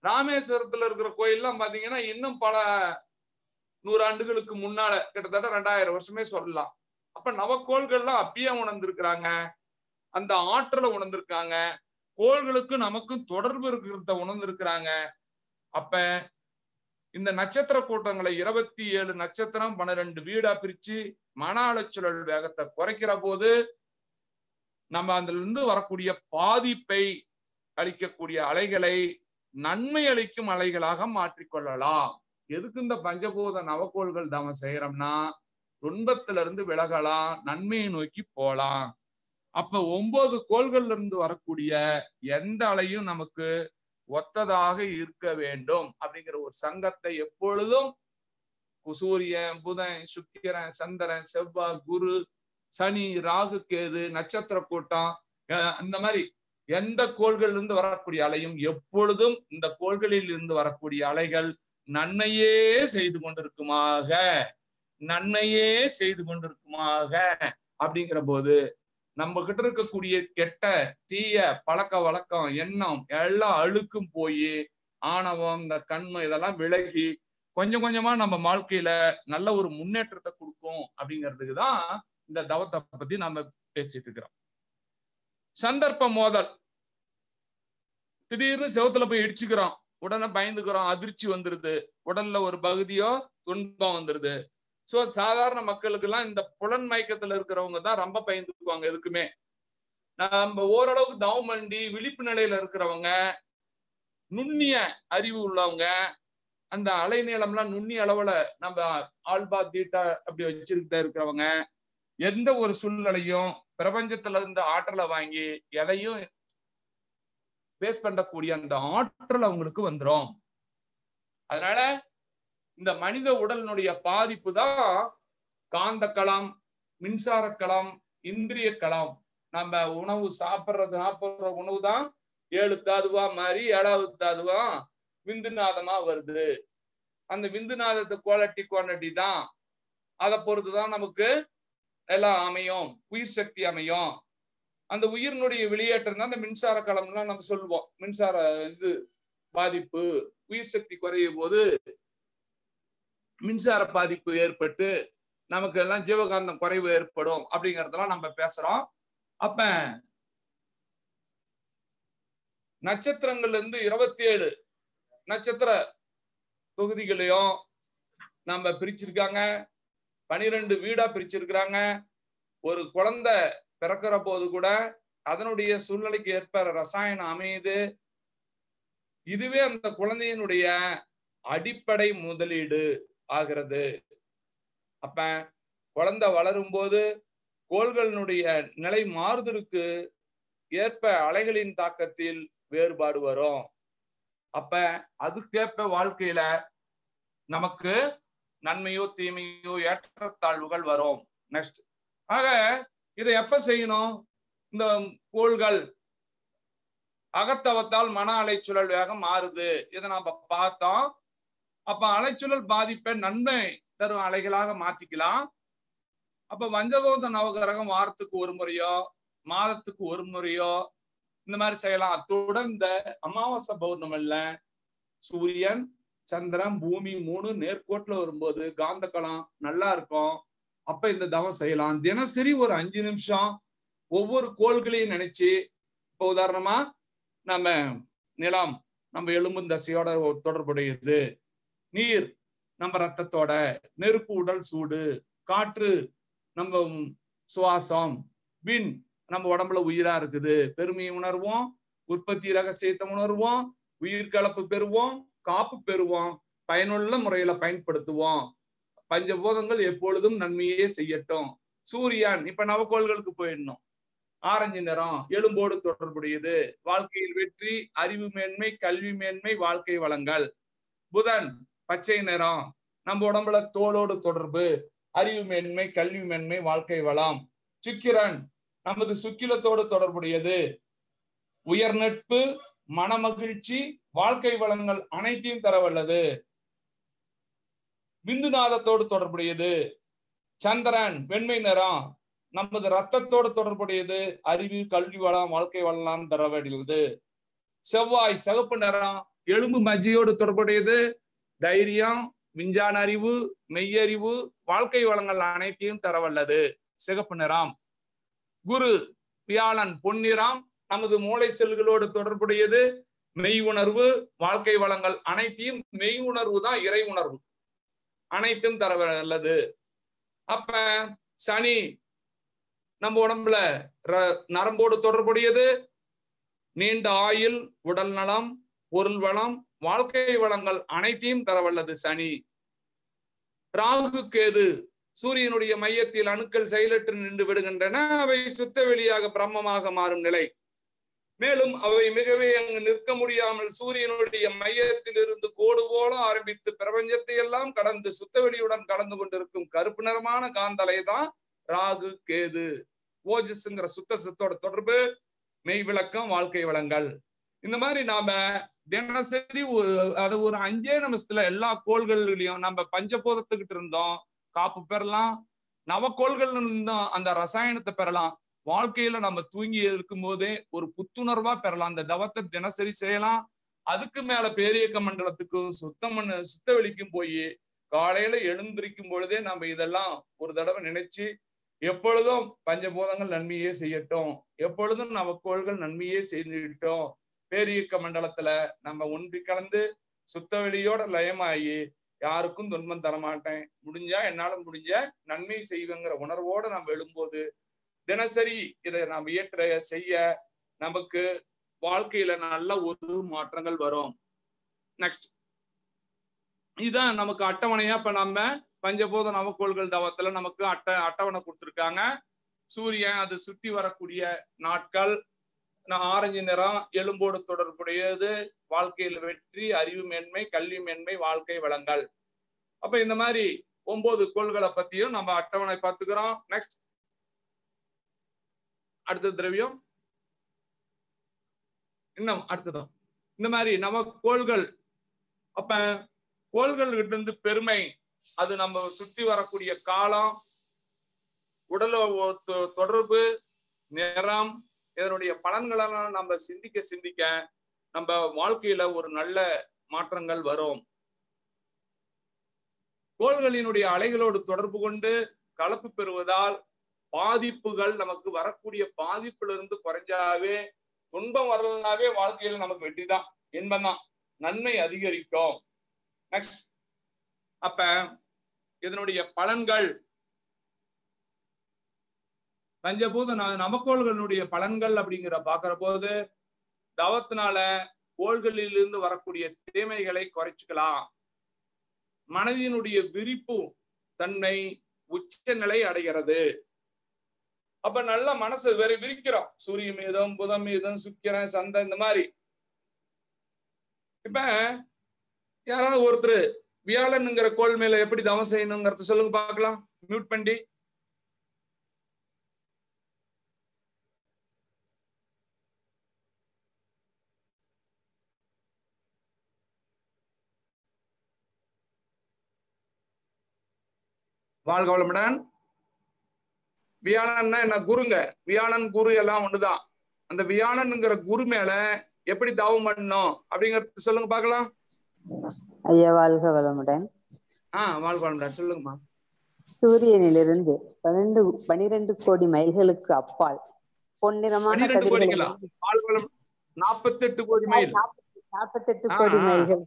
ராமேஸ்வரத்துல இருக்கிற கோயில்லாம் பாத்தீங்கன்னா இன்னும் பல 100 ஆண்டுகளுக்கு முன்னால கிட்டத்தட்ட 2000 வருஷமே சொல்லலாம். அப்ப நவக்கோள்கள்லாம் அப்பயே உணர்ந்திருக்கிறாங்க, அந்த ஆற்றலை உணர்ந்திருக்காங்க, கோள்களுக்கு நமக்கும் தொடர்பு இருக்கிறத உணர்ந்திருக்கிறாங்க. அப்ப இந்த நட்சத்திர கூட்டங்களை 27 நட்சத்திரம் 12 வீடா பிரிச்சு மன அலைச்சூழல் வேகத்தை குறைக்கிற போது நம்ம அதுல இருந்து வரக்கூடிய பாதிப்பை அளிக்கக்கூடிய அலைகளை நன்மை அளிக்கும் அலைகளாக மாற்றிக்கொள்ளலாம். எதுக்கு இந்த பஞ்சபூத நவக்கோள்கள் தவம் செய்யறோம்னா துன்பத்துல இருந்து விலகலாம், நன்மையை நோக்கி போலாம். அப்ப 9 கோள்கள்ல இருந்து வரக்கூடிய எந்த அலையும் நமக்கு ஒத்ததாக இருக்க வேண்டும் அப்படிங்கிற ஒரு சங்கத்தை எப்பொழுதும் சூரியன், புதன், சுக்கிரன், சந்திரன், செவ்வாய், குரு, சனி, ராகு, கேது, நட்சத்திர கூட்டம், இந்த மாதிரி எந்த கோள்கள் இருந்து வரக்கூடிய அலையும் எப்பொழுதும் இந்த கோள்களில் இருந்து வரக்கூடிய அலைகள் நன்மையே செய்து கொண்டிருக்குமாக, நன்மையே செய்து கொண்டிருக்குமாக. அப்படிங்கிற போது நம்ம கிட்ட இருக்கக்கூடிய கெட்ட தீய பழக்க வழக்கம், எண்ணம் எல்லாம் அழுக்கும் போய் ஆணவம், இந்த கண்மை இதெல்லாம் விலகி கொஞ்சம் கொஞ்சமா நம்ம வாழ்க்கையில நல்ல ஒரு முன்னேற்றத்தை கொடுக்கும். அப்படிங்கிறதுக்கு தான் இந்த தவத்தை பத்தி நாம பேசிட்டு இருக்கிறோம். சந்தர்ப்ப மோதல், திடீர்னு செவத்துல போய் இடிச்சுக்கிறோம், உடனே பயந்துக்கிறோம், அதிர்ச்சி வந்துருது, உடல்ல ஒரு பகுதியோ துன்பம் வந்துருது. சோ சாதாரண மக்களுக்கு எல்லாம் இந்த புலன் மயக்கத்துல இருக்கிறவங்க தான் ரொம்ப பயந்துக்குவாங்க. எதுக்குமே நம்ம ஓரளவுக்கு தவம் பண்ணி விழிப்பு நிலையில இருக்கிறவங்க, நுண்ணிய அறிவு உள்ளவங்க, அந்த அலை நீளம்லாம் நுண்ணிய அளவுல நம்ம ஆல்பா தீட்டா அப்படி வச்சுக்கிட்டே இருக்கிறவங்க எந்த ஒரு சூழ்நிலையும் பிரபஞ்சத்துல இருந்து ஆற்றலை வாங்கி எதையும் பேஸ் பண்ணக்கூடிய அந்த ஆற்றல் அவங்களுக்கு வந்துடும். அதனால இந்த மனித உடலினுடைய பாதிப்பு தான் காந்த களம், மின்சார களம், இந்திரிய களம். நம்ம உணவு சாப்பிடுற உணவு தான் 7 தாதுவா மாறி 7வது தாதுவா விந்துநாதமா வருது. அந்த விந்துநாதத்தை குவாலிட்டி தான், அதை பொறுத்துதான் நமக்கு எல்லாம் அமையும், உயிர் சக்தி அமையும். அந்த உயிரினுடைய வெளியேற்றம் தான் அந்த மின்சார களம்லாம் நம்ம சொல்லுவோம். மின்சார பாதிப்பு, உயிர் சக்தி குறையும் போது மின்சார பாதிப்பு ஏற்பட்டு நமக்கு எல்லாம் ஜீவகாந்தம் குறைவு ஏற்படும் அப்படிங்கறதெல்லாம் நம்ம பேசுறோம். அப்ப நட்சத்திரங்கள்ல இருந்து 27 நட்சத்திர தொகுதிகளையும் நம்ம பிரிச்சிருக்காங்க. 12 வீடா பிரிச்சிருக்கிறாங்க. ஒரு குழந்தை பிறக்கிற போது கூட அதனுடைய சூழ்நிலைக்கு ஏற்ப ரசாயனம் அமையுது. இதுவே அந்த குழந்தையினுடைய அடிப்படை முதலீடு ஆகிறது. அப்ப குழந்தை வளரும் போது கோள்களினுடைய நிலை மாறுதலுக்கு ஏற்ப அலைகளின் தாக்கத்தில் வேறுபாடு வரும். அப்ப அதுக்கேற்ப வாழ்க்கையில நமக்கு நன்மையோ தீமையோ ஏற்றத்தாழ்வுகள் வரும். நெக்ஸ்ட், ஆக இதை எப்ப செய்யணும்? இந்த கோள்கள் அகத்தவத்தால் மன அலைச்சுழல் வேகம் மாறுது. இதை நம்ம பார்த்தோம். அப்ப அலைச்சுழல் பாதிப்பை நன்மை தரும் அலைகளாக மாத்திக்கலாம். அப்ப வஞ்சகோத நவகிரகம் வாரத்துக்கு ஒரு முறையோ மாதத்துக்கு ஒரு முறையோ இந்த மாதிரி செய்யலாம். அத்துடன் இந்த அமாவாசை பௌர்ணமில சூரியன் சந்திரன் பூமி 3 நேர்கோட்டுல வரும்போது காந்த களம் நல்லா இருக்கும். அப்ப இந்த தவம் செய்யலாம். தினசரி ஒரு 5 நிமிஷம் ஒவ்வொரு கோள்களையும் நினைச்சு, இப்ப உதாரணமா நம்ம நிலம் நம்ம எலும்பு தசையோட தொடர்புடையது, நீர் நம்ம ரத்தத்தோட, நெருப்பு உடல் சூடு, காற்று நம்ம சுவாசம், விண் நம்ம உடம்புல உயிரா இருக்குது, பெருமையை உணர்வோம், உற்பத்தி ரகசியத்தை உணர்வோம், உயிர் கலப்பு பெறுவோம், காப்பு பெறுவோம், பயனுள்ள முறையில பயன்படுத்துவோம். பஞ்சபூதங்கள் எப்பொழுதும் நன்மையே செய்யட்டும். சூரியன் இப்ப நவக்கோள்களுக்கு போயிடணும். ஆரஞ்சு நிறம் எலும்போடு தொடர்புடையது, வாழ்க்கையில் வெற்றி, அறிவு மேன்மை, கல்வி மேன்மை, வாழ்க்கை வளங்கள். புதன் பச்சை நிறம் நம்ம உடம்புல தோளோடு தொடர்பு, அறிவு மேன்மை, கல்வி மேன்மை, வாழ்க்கை வளம். சுக்கிரன் நமது சுக்கிலத்தோடு தொடர்புடையது, உயர் நட்பு, மனமகிழ்ச்சி, வாழ்க்கை வளங்கள் அனைத்தையும் தரவல்லது. விந்துநாதத்தோடு தொடர்புடையது. சந்திரன் வெண்மை நிறம் நமது ரத்தத்தோடு தொடர்புடையது, அறிவு, கல்வி வளம், வாழ்க்கை வளம் தரவல்லது. செவ்வாய் சிவப்பு நிறம் எலும்பு மஜ்ஜையோடு தொடர்புடையது, தைரியம், விஞ்ஞான அறிவு, மெய்யறிவு, வாழ்க்கை வளங்கள் அனைத்தையும் தரவல்லது, சிகப்பு நிறம். குரு வியாழன் பொன்னிறம் நமது மூளை செல்களோடு தொடர்புடையது, மெய் உணர்வு, வாழ்க்கை வளங்கள் அனைத்தையும், மெய் உணர்வு தான் இறை உணர்வு, அனைத்தும் தரவல்லது. அப்ப சனி நம்ம உடம்புல நரம்போடு தொடர்புடையது, நீண்ட ஆயுள், உடல் நலம், பொருள் வளம், வாழ்க்கை வளங்கள் அனைத்தையும் தரவல்லது சனி. ராகு கேது சூரியனுடைய மையத்தில் அணுக்கள் செயலற்று நின்று விடுகின்றன. அவை சுத்த வெளியாக பிரம்மமாக மாறும் நிலை. மேலும் அவை மிகவே அங்கு நிற்க முடியாமல் சூரியனுடைய மையத்தில் இருந்து கோடு போல ஆரம்பித்து பிரபஞ்சத்தை எல்லாம் கடந்து சுத்தவெளியுடன் கலந்து கொண்டிருக்கும் கருப்பு நிறமான காந்தலை தான் ராகு கேது. ஓஜஸ்ங்கிற சுத்த சத்தோட தொடர்பு, மெய் விளக்கம், வாழ்க்கை வளங்கள். இந்த மாதிரி நாம தினசரி அது ஒரு 5 நிமிஷத்துல எல்லா கோள்கள்லயும் நம்ம பஞ்சபூதத்துக்கிட்டு இருந்தோம் காப்பு பெறலாம், நவக்கோள்கள் இருந்தோம் அந்த ரசாயனத்தை பெறலாம். வாழ்க்கையில நம்ம தூங்கி இருக்கும் போதே ஒரு புத்துணர்வா பெறலாம். அந்த தவத்தை தினசரி செய்யலாம். அதுக்கு மேல பேரியக்க மண்டலத்துக்கும் சுத்த வெளிக்கும் போய் காலையில எழுந்திருக்கும் பொழுதே நம்ம இதெல்லாம் ஒரு தடவை நினைச்சு, எப்பொழுதும் பஞ்சபூதங்கள் நன்மையே செய்யட்டும், எப்பொழுதும் நவக்கோள்கள் நன்மையே செய்துட்டோம், பேரியக்க மண்டலத்துல நம்ம ஒன்றி கலந்து சுத்த வெளியோட லயமாகி யாருக்கும் துன்பம் தரமாட்டேன், முடிஞ்சா என்னால முடிஞ்ச நன்மை செய்வேங்கிற உணர்வோட நம்ம எழும்போது தினசரி இதை நாம் இயற்ற செய்ய நமக்கு வாழ்க்கையில நல்ல ஒரு மாற்றங்கள் வரும். நெக்ஸ்ட், இதுதான் நமக்கு அட்டவணையா இப்ப நம்ம பஞ்சபூத நவக்கோள்கள் தவத்துல நமக்கு அட்டவணை கொடுத்திருக்காங்க. சூரியன் அது சுத்தி வரக்கூடிய நாட்கள், ஆரஞ்சு நிறம் எலும்போடு தொடர்புடையது, வாழ்க்கையில் வெற்றி, அறிவு மேன்மை, கல்வி மேன்மை, வாழ்க்கை வளங்கள். அப்ப இந்த மாதிரி 9 கோள்களை பத்தியும் நம்ம அட்டவணை பார்த்துக்கிறோம். நெக்ஸ்ட், அடுத்த திரவியம் இன்னும் அடுத்ததான் இந்த மாதிரி நம்ம கோள்கள். அப்ப கோள்கள் கிட்ட இருந்து பெருமை, அது நம்ம சுத்தி வரக்கூடிய காலம், உடல தொடர்பு, நிறம், இதனுடைய பலன்களெல்லாம் நம்ம சிந்திக்க சிந்திக்க நம்ம வாழ்க்கையில ஒரு நல்ல மாற்றங்கள் வரும். கோள்களினுடைய அலைகளோடு தொடர்பு கொண்டு கலப்பு பெறுவதால் பாதிப்புகள், நமக்கு வரக்கூடிய பாதிப்பிலிருந்து குறைஞ்சாவே துன்பம் வரலனாவே வாழ்க்கையில நமக்கு வெற்றி தான், இன்பம் தான், நன்மை அதிகரிக்கும். நெக்ஸ்ட், அப்ப இதனுடைய பலன்கள், பஞ்சபூத நவக்கோள்களுடைய பலன்கள் அப்படிங்கிற பாக்குற போது தவத்தினால கோள்களிலிருந்து வரக்கூடிய தீமைகளை குறைச்சிக்கலாம். மனதினுடைய விரிப்பு தன்மை உச்ச நிலை அடைகிறது. அப்ப நல்ல மனசு வேற விரிக்கிறோம். சூரிய மீதம், புதன் மீதம், சுக்கிரன், சந்தை, இந்த மாதிரி. இப்ப யாராவது ஒருத்தர் வியாழனுங்கிற கோள் மேல எப்படி தவம் செய்யணுங்கிறத சொல்லுங்க பார்க்கலாம். மியூட் பண்ணி. வாழ்க வளமுடன். வியாழன்னா என்ன? குருங்க. வியாழன் குரு எல்லாம் ஒண்ணுதான். அந்த வியாழன்ங்கிற குரு மேல எப்படி தவம் பண்ணணும் அப்படிங்கறது சொல்லுங்க பார்க்கலாம். ஐயா வாழ்க வளமுடன். வாழ்க வளமுடன், சொல்லுங்கம்மா. சூரியனிலிருந்து 12 கோடி மைல்களுக்கு அப்பால் பொன்னிறமான 48 கோடி மைல் 48 கோடி மைல்கள்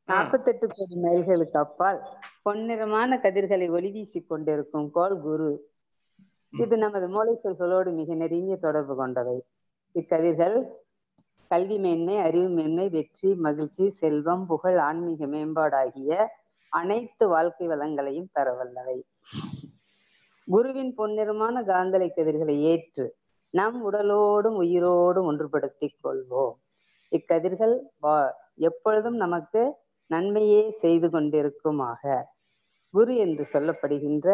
48 கோடி மைல்களுக்கு அப்பால் பொன்னிறமான கதிர்களை ஒளி வீசிக் கொண்டிருக்கும் கோள் குரு. இது நமது மூளை செல்களோடு மிக நெருங்கிய தொடர்பு கொண்டவை. இக்கதிர்கள் கல்வி மேன்மை, அறிவு மேன்மை, வெற்றி, மகிழ்ச்சி, செல்வம், புகழ், ஆன்மீக மேம்பாடாகிய அனைத்து வாழ்க்கை வளங்களையும் தரவல்லவை. குருவின் பொன்னிறமான காந்தலை கதிர்களை ஏற்று நம் உடலோடும் உயிரோடும் ஒன்றுபடுத்திக் கொள்வோம். இக்கதிர்கள் எப்பொழுதும் நமக்கு நன்மையே செய்து கொண்டிருக்குமாக. குரு என்று சொல்லப்படுகின்ற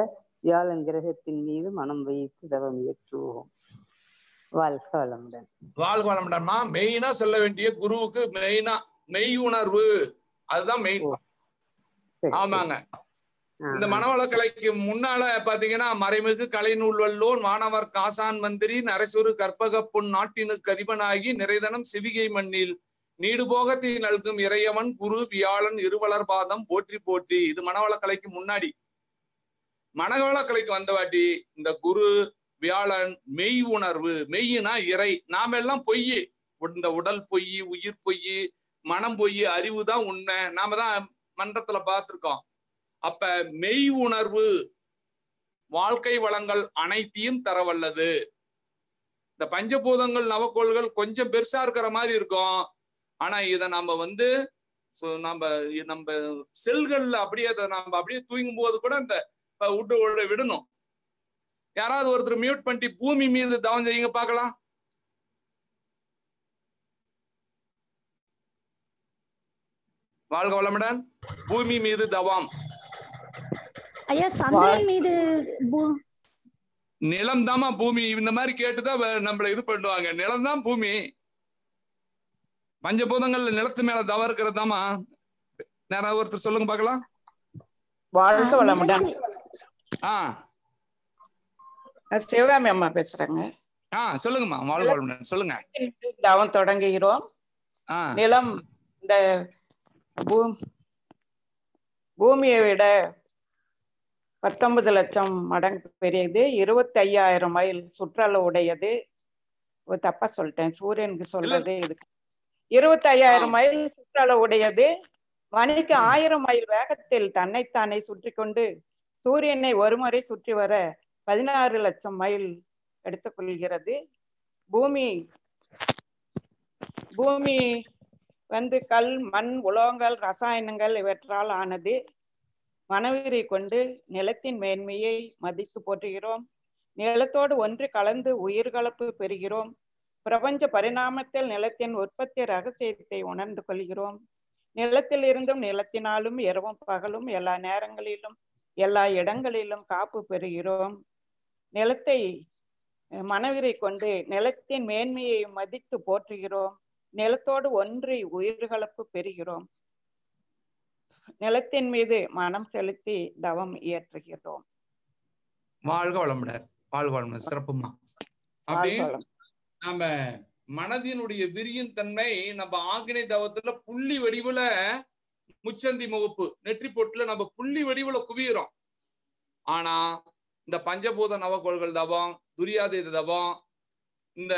வியாழன் கிரகத்தின் மீது மனம் வைத்து தவம் ஏற்றுவோம். வாழ்க வளமுடன். வாழ்க வளமுடன்மா. மெயினா சொல்ல வேண்டிய குருவுக்கு மெயினா மெய் உணர்வு, அதுதான் மெயின். ஆமாங்க. இந்த மனவளக்கலைக்கு முன்னால பாத்தீங்கன்னா மறைமிகு கலை நூல் வல்லோன் வானவர் காசான் மந்திரி நரசுரு கற்பக பொன் நாட்டினுக்கு அதிபனாகி நிறைதனம் சிவிகை மண்ணில் நீடுபோகத்தை நல்கும் இறையவன் குரு வியாழன் இருவலர் பாதம் போற்றி போற்றி. இது மனவளக்கலைக்கு முன்னாடி. மனவளக்கலைக்கு வந்தவாட்டி இந்த குரு வியாழன் மெய் உணர்வு. மெய்னா இறை. நாம எல்லாம் பொய். இந்த உடல் பொய், உயிர் பொய், மனம் பொய், அறிவு தான் உண்மை. நாம தான் மன்றத்துல பார்த்திருக்கோம். அப்ப மெய் உணர்வு வாழ்க்கை வளங்கள் அனைத்தையும் தரவல்லது. இந்த பஞ்சபூதங்கள் நவக்கோள்கள் கொஞ்சம் பெருசா இருக்கிற மாதிரி இருக்கும். ஆனா இத நம்ம நம்ம செல்கள்ல அப்படியே நம்ம அப்படியே தூங்கும் போது கூட இந்த விடணும். யாராவது ஒருத்தர் மியூட் பண்ணி பூமி மீது தவம் செய்யுங்க பார்க்கலாம். வாழ்க வளமுடன். பூமி மீது தவம். ஐயா சந்திரன் மீது நிலம் தாமா பூமி. இந்த மாதிரி கேட்டுதான் நம்மள இது பண்ணுவாங்க. நிலம் தான் பூமி. பஞ்சபூதங்கள்ல நிலத்து மேல தவம் இருக்கிறதாமா. யாராவது ஒருத்தர் சொல்லுங்க பார்க்கலாம். வாழ்க வளமுடன். சிவகாமி அம்மா பேசுறாங்க. சொல்லுங்கம்மா. வாழ்க வளமுடன், சொல்லுங்க. தவம் தொடங்குகிறோம். நிலம் இந்த பூமியை விட 19 லட்சம் மடங்கு பெரியது. 25,000 மைல் சுற்றளவு உடையது. தப்பா சொல்லிட்டேன், சூரியனுக்கு சொல்றது இதுக்கு. 25,000 மைல் சுற்றளவு உடையது. மணிக்கு 1000 மைல் வேகத்தில் தன்னைத்தானே சுற்றி கொண்டு சூரியனை ஒருமுறை சுற்றி வர 16 லட்சம் மைல் எடுத்துக்கொள்கிறது. பூமி கல், மண், உலோகங்கள், ரசாயனங்கள் இவற்றால் ஆனது. மனவீரை கொண்டு நிலத்தின் மேன்மையை மதித்து போற்றுகிறோம். நிலத்தோடு ஒன்று கலந்து உயிர்கலப்பு பெறுகிறோம். பிரபஞ்ச பரிணாமத்தில் நிலத்தின் உற்பத்தி ரகசியத்தை உணர்ந்து கொள்கிறோம். நிலத்தில் இருந்தும் நிலத்தினாலும் இரவும் பகலும் எல்லா நேரங்களிலும் எல்லா இடங்களிலும் காப்பு பெறுகிறோம். நிலத்தை மனவீரை கொண்டு நிலத்தின் மேன்மையை மதித்து போற்றுகிறோம். நிலத்தோடு ஒன்றி உயிர்கலப்பு பெறுகிறோம். நிலத்தின் மீது மனம் செலுத்தி தவம் இயற்றுகிறோம். வாழ்க வளமுடன். வாழ்க வளமுடன். சிறப்புமா. அப்படி நம்ம மனதினுடைய விரியின் தன்மை நம்ம ஆக்கினை தவத்துல புள்ளி வடிவுல முச்சந்தி முகப்பு நெற்றி போட்டுல நம்ம புள்ளி வடிவுல குவியறோம். ஆனா இந்த பஞ்சபூத நவக்கோள்கள் தவம், துரியாதீத தவம், இந்த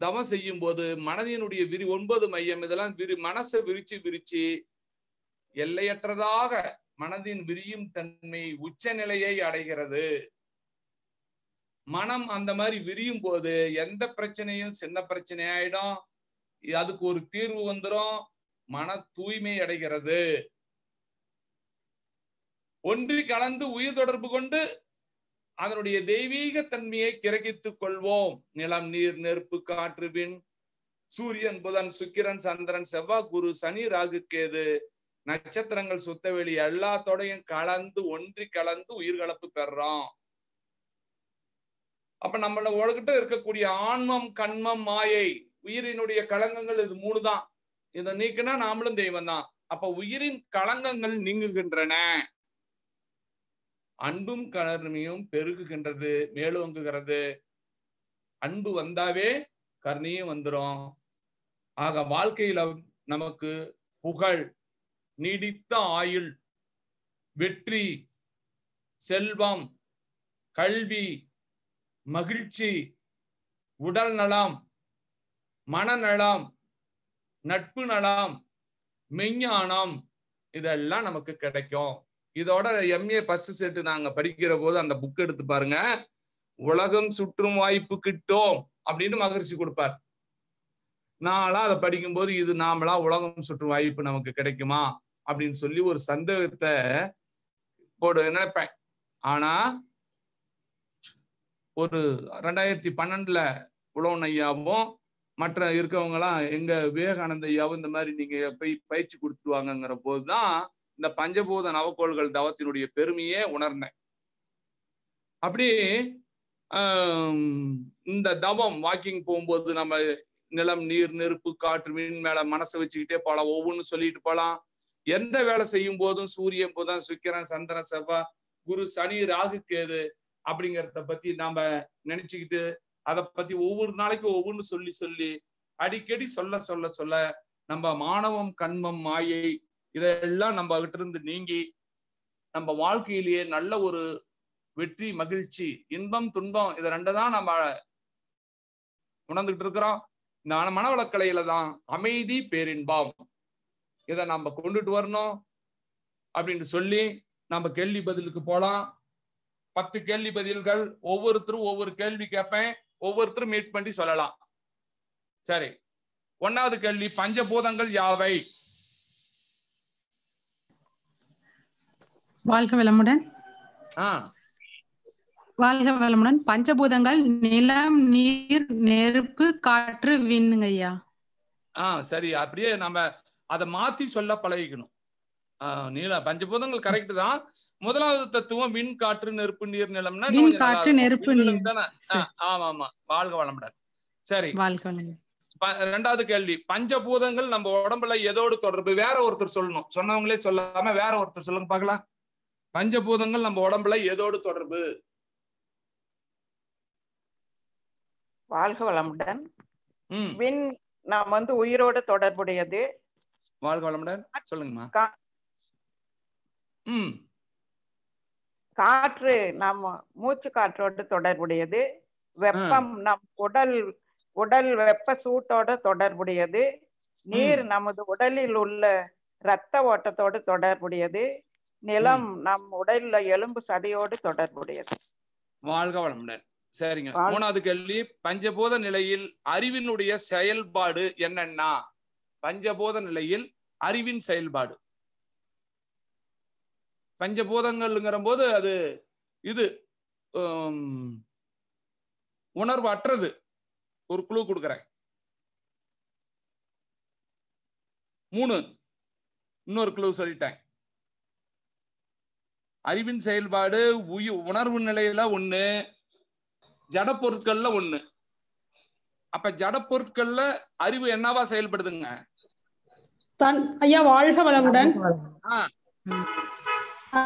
தவம் செய்யும் போது மனதினுடைய 9 மையம் இதெல்லாம் மனசை விரிச்சு எல்லையற்றதாக மனதின் விரியும் தன்மை உச்ச நிலையை அடைகிறது. மனம் அந்த மாதிரி விரியும் போது எந்த பிரச்சனையும் சின்ன பிரச்சனை ஆயிடும், அதுக்கு ஒரு தீர்வு வந்துடும், மன தூய்மை அடைகிறது. ஒன்றி கலந்து உயிர் தொடர்பு கொண்டு அதனுடைய தெய்வீக தன்மையை கிரகித்துக் கொள்வோம். நிலம், நீர், நெருப்பு, காற்று, விண், சூரியன், புதன், சுக்கிரன், சந்திரன், செவ்வாய், குரு, சனி, ராகு, கேது, நட்சத்திரங்கள், சுத்தவெளி எல்லாத்தோடையும் கலந்து ஒன்றி கலந்து உயிர்கலப்பு பெறறோம். அப்ப நம்மள உலகிட்ட இருக்கக்கூடிய ஆன்மம், கண்மம், மாயை, உயிரினுடைய களங்கங்கள் இது 3 தான். இதை நீக்கினா நாமளும் தெய்வம் தான். அப்ப உயிரின் களங்கங்கள் நீங்குகின்றன, அன்பும் கருணையும் பெருகுகின்றது, மேலோங்குகிறது. அன்பு வந்தாவே கருணையும் வந்துரும். ஆக வாழ்க்கையில நமக்கு புகழ், நீடித்த ஆயுள், வெற்றி, செல்வம், கல்வி, மகிழ்ச்சி, உடல் நலம், மனநலம், நட்பு நலம், மெஞ்ஞானம் இதெல்லாம் நமக்கு கிடைக்கும். இதோட MA ஃபர்ஸ்ட் செட் நாங்க படிக்கிற போது அந்த புக் எடுத்து பாருங்க. உலகம் சுற்றும் வாய்ப்பு கிட்டோம் அப்படின்னு மகரிஷி கொடுப்பார். நான்லாம் அதை படிக்கும் போது இது நாமளா உலகம் சுற்றும் வாய்ப்பு நமக்கு கிடைக்குமா அப்படின்னு சொல்லி ஒரு சந்தேகத்தை போடு நினைப்பேன். ஆனா ஒரு 2012 உழவன் ஐயாவும் மற்ற இருக்கவங்க எல்லாம் எங்க விவேகானந்த ஐயாவும் இந்த மாதிரி நீங்க போய் பயிற்சி கொடுத்துருவாங்கங்கிற போதுதான் இந்த பஞ்சபூத நவக்கோள்கள் தவத்தினுடைய பெருமையே உணர்ந்தேன். அப்படி இந்த தவம் வாக்கிங் போகும்போது நம்ம நிலம், நீர், நெருப்பு, காற்று, விண் மேல மனசை வச்சுக்கிட்டே போகலாம், ஒவ்வொன்னு சொல்லிட்டு போகலாம். எந்த வேலை செய்யும் போதும் சூரியன், புதன், சுக்கிரன், சந்திரன், செவ்வாய், குரு, சனி, ராகு, கேது அப்படிங்கிறத பத்தி நாம நினைச்சுக்கிட்டு அதை பத்தி ஒவ்வொரு நாளைக்கும் ஒவ்வொன்னு சொல்லி அடிக்கடி சொல்ல நம்ம மானவம், கண்மம், மாயை இதெல்லாம் நம்ம கிட்ட இருந்து நீங்கி நம்ம வாழ்க்கையிலேயே நல்ல ஒரு வெற்றி, மகிழ்ச்சி, இன்பம், துன்பம் இதை 2 தான் நம்ம உணர்ந்துகிட்டு இருக்கிறோம். இந்த மனவளக்கலையில தான் அமைதி, பேரின்பம் இதை நம்ம கொண்டுட்டு வரணும் அப்படின்னு சொல்லி நம்ம கேள்வி பதிலுக்கு போலாம். 10 கேள்வி பதில்கள், ஒவ்வொருத்தரும் ஒவ்வொரு கேள்வி கேட்பேன், ஒவ்வொருத்தரும் மீட் பண்ணி சொல்லலாம். சரி, 1வது கேள்வி, பஞ்சபூதங்கள் யாவை? வாழ்க வளமுடன். வாழ்க வளமுடன். பஞ்சபூதங்கள் நிலம், நீர், நெருப்பு, காற்று, விண்ணுங்க ஐயா. சரி, அப்படியே நம்ம அதை மாத்தி சொல்ல பழகிக்கணும். பஞ்சபூதங்கள் கரெக்ட் தான். 1வது தத்துவம் விண், காற்று, நெருப்பு, நீர், நிலம்னா விண், காற்று, நெருப்பு, நீர் தானே? ஆமா. வாழ்க வளமுடன். சரி, வாழ்க வளமுடன். 2வது கேள்வி, பஞ்சபூதங்கள் நம்ம உடம்புல எதோடு தொடர்பு? வேற ஒருத்தர் சொல்லணும், சொன்னவங்களே சொல்லாம வேற ஒருத்தர் சொல்லுங்க பாக்கலாம். பஞ்சபூதங்கள் நம்ம உடம்புல எதோடு தொடர்பு? வாழ்க வளமுடன். விண் நாம் உயிரோடு தொடர்புடையது. வாழ்க வளமுடன். சொல்லுங்கம்மா. காற்று நம்ம மூச்சு காற்றோடு தொடர்புடையது. வெப்பம் நம் உடல் வெப்ப சூட்டோட தொடர்புடையது. நீர் நமது உடலில் உள்ள இரத்த ஓட்டத்தோடு தொடர்புடையது. நிலம் நம் உடல்ல எலும்பு சதையோடு தொடர்புடையது. வாழ்க வளமுடன். சரிங்க. 3வது கேள்வி, பஞ்சபூத நிலையில் அறிவினுடைய செயல்பாடு என்னன்னா? பஞ்சபூத நிலையில் அறிவின் செயல்பாடு. பஞ்சபூதங்கள்ங்கிற போது அது இது உணர்வு அற்றது. ஒரு குழு கொடுக்குறேன். 3 இன்னொரு குழு சொல்லிட்டேன். அறிவின் செயல்பாடு உணர்வு நிலையில 1, ஜட பொருட்கள்ல 1. அப்ப ஜட பொருட்கள்ல அறிவு என்னவா செயல்படுதுங்க? ஐயா வாழ்க வளமுடன்.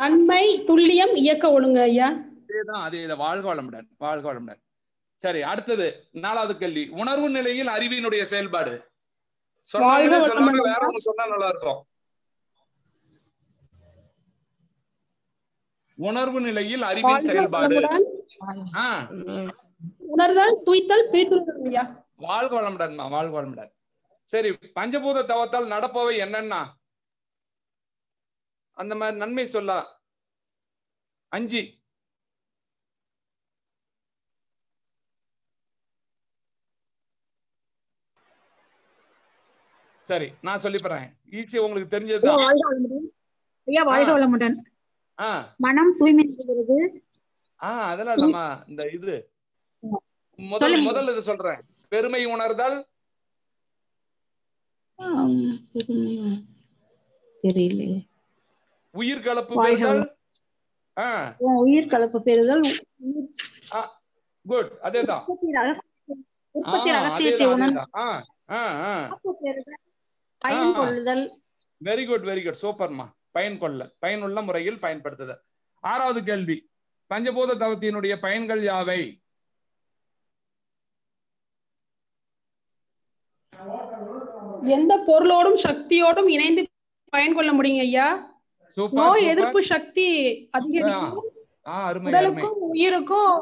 அண்மை, துல்லியம், இயக்க ஒழுங்கு ஐயா. அதேதான். வாழ்க வளமுடன். வாழ்க வளமுடன். சரி, அடுத்தது 4வது கேள்வி, உணர்வு நிலையில் அறிவினுடைய செயல்பாடு. சொல்லாம வேற ஒண்ணு சொன்னா நல்லா இருக்கும். உணர்வு நிலையில் அறிவின் செயல்பாடு. உணர்தல், துய்த்தல், பிரித்துணர்தல் ஐயா. வாழ்க வளமுடன்மா, வாழ்க வளமுடன். சரி, பஞ்சபூத தவத்தால் நடப்பவை என்னன்னா அந்த மாதிரி நன்மை சொல்ல 5. சரி, நான் சொல்லிப்படுறேன். ஈஸி, உங்களுக்கு தெரிஞ்சதுதான். வாழ்க வளமுடன். மனம் தூய்மை செய்கிறது. அதெல்லாம் இல்லம்மா, இந்த இது முதல் இது சொல்றேன். பெருமை உணர்தல், தெரியல. உயிர் கலப்பு பெறுதல். உயிர் கலப்பு பெறுதல். குட், அதேதான். வெரி குட், வெரி குட், சூப்பர்மா. பயனுள்ள முறையில் பயன்படுத்துதல். 6வது கேள்வி, பஞ்சபூத தவத்தினுடைய பயன்கள் யாவை? எந்த பொருளோடும் சக்தியோடும் இணைந்து பயன் கொள்ள முடியுங்க ஐயா. நோய் எதிர்ப்பு சக்தி அதிகரிக்கும். உடலுக்கும் உயிருக்கும்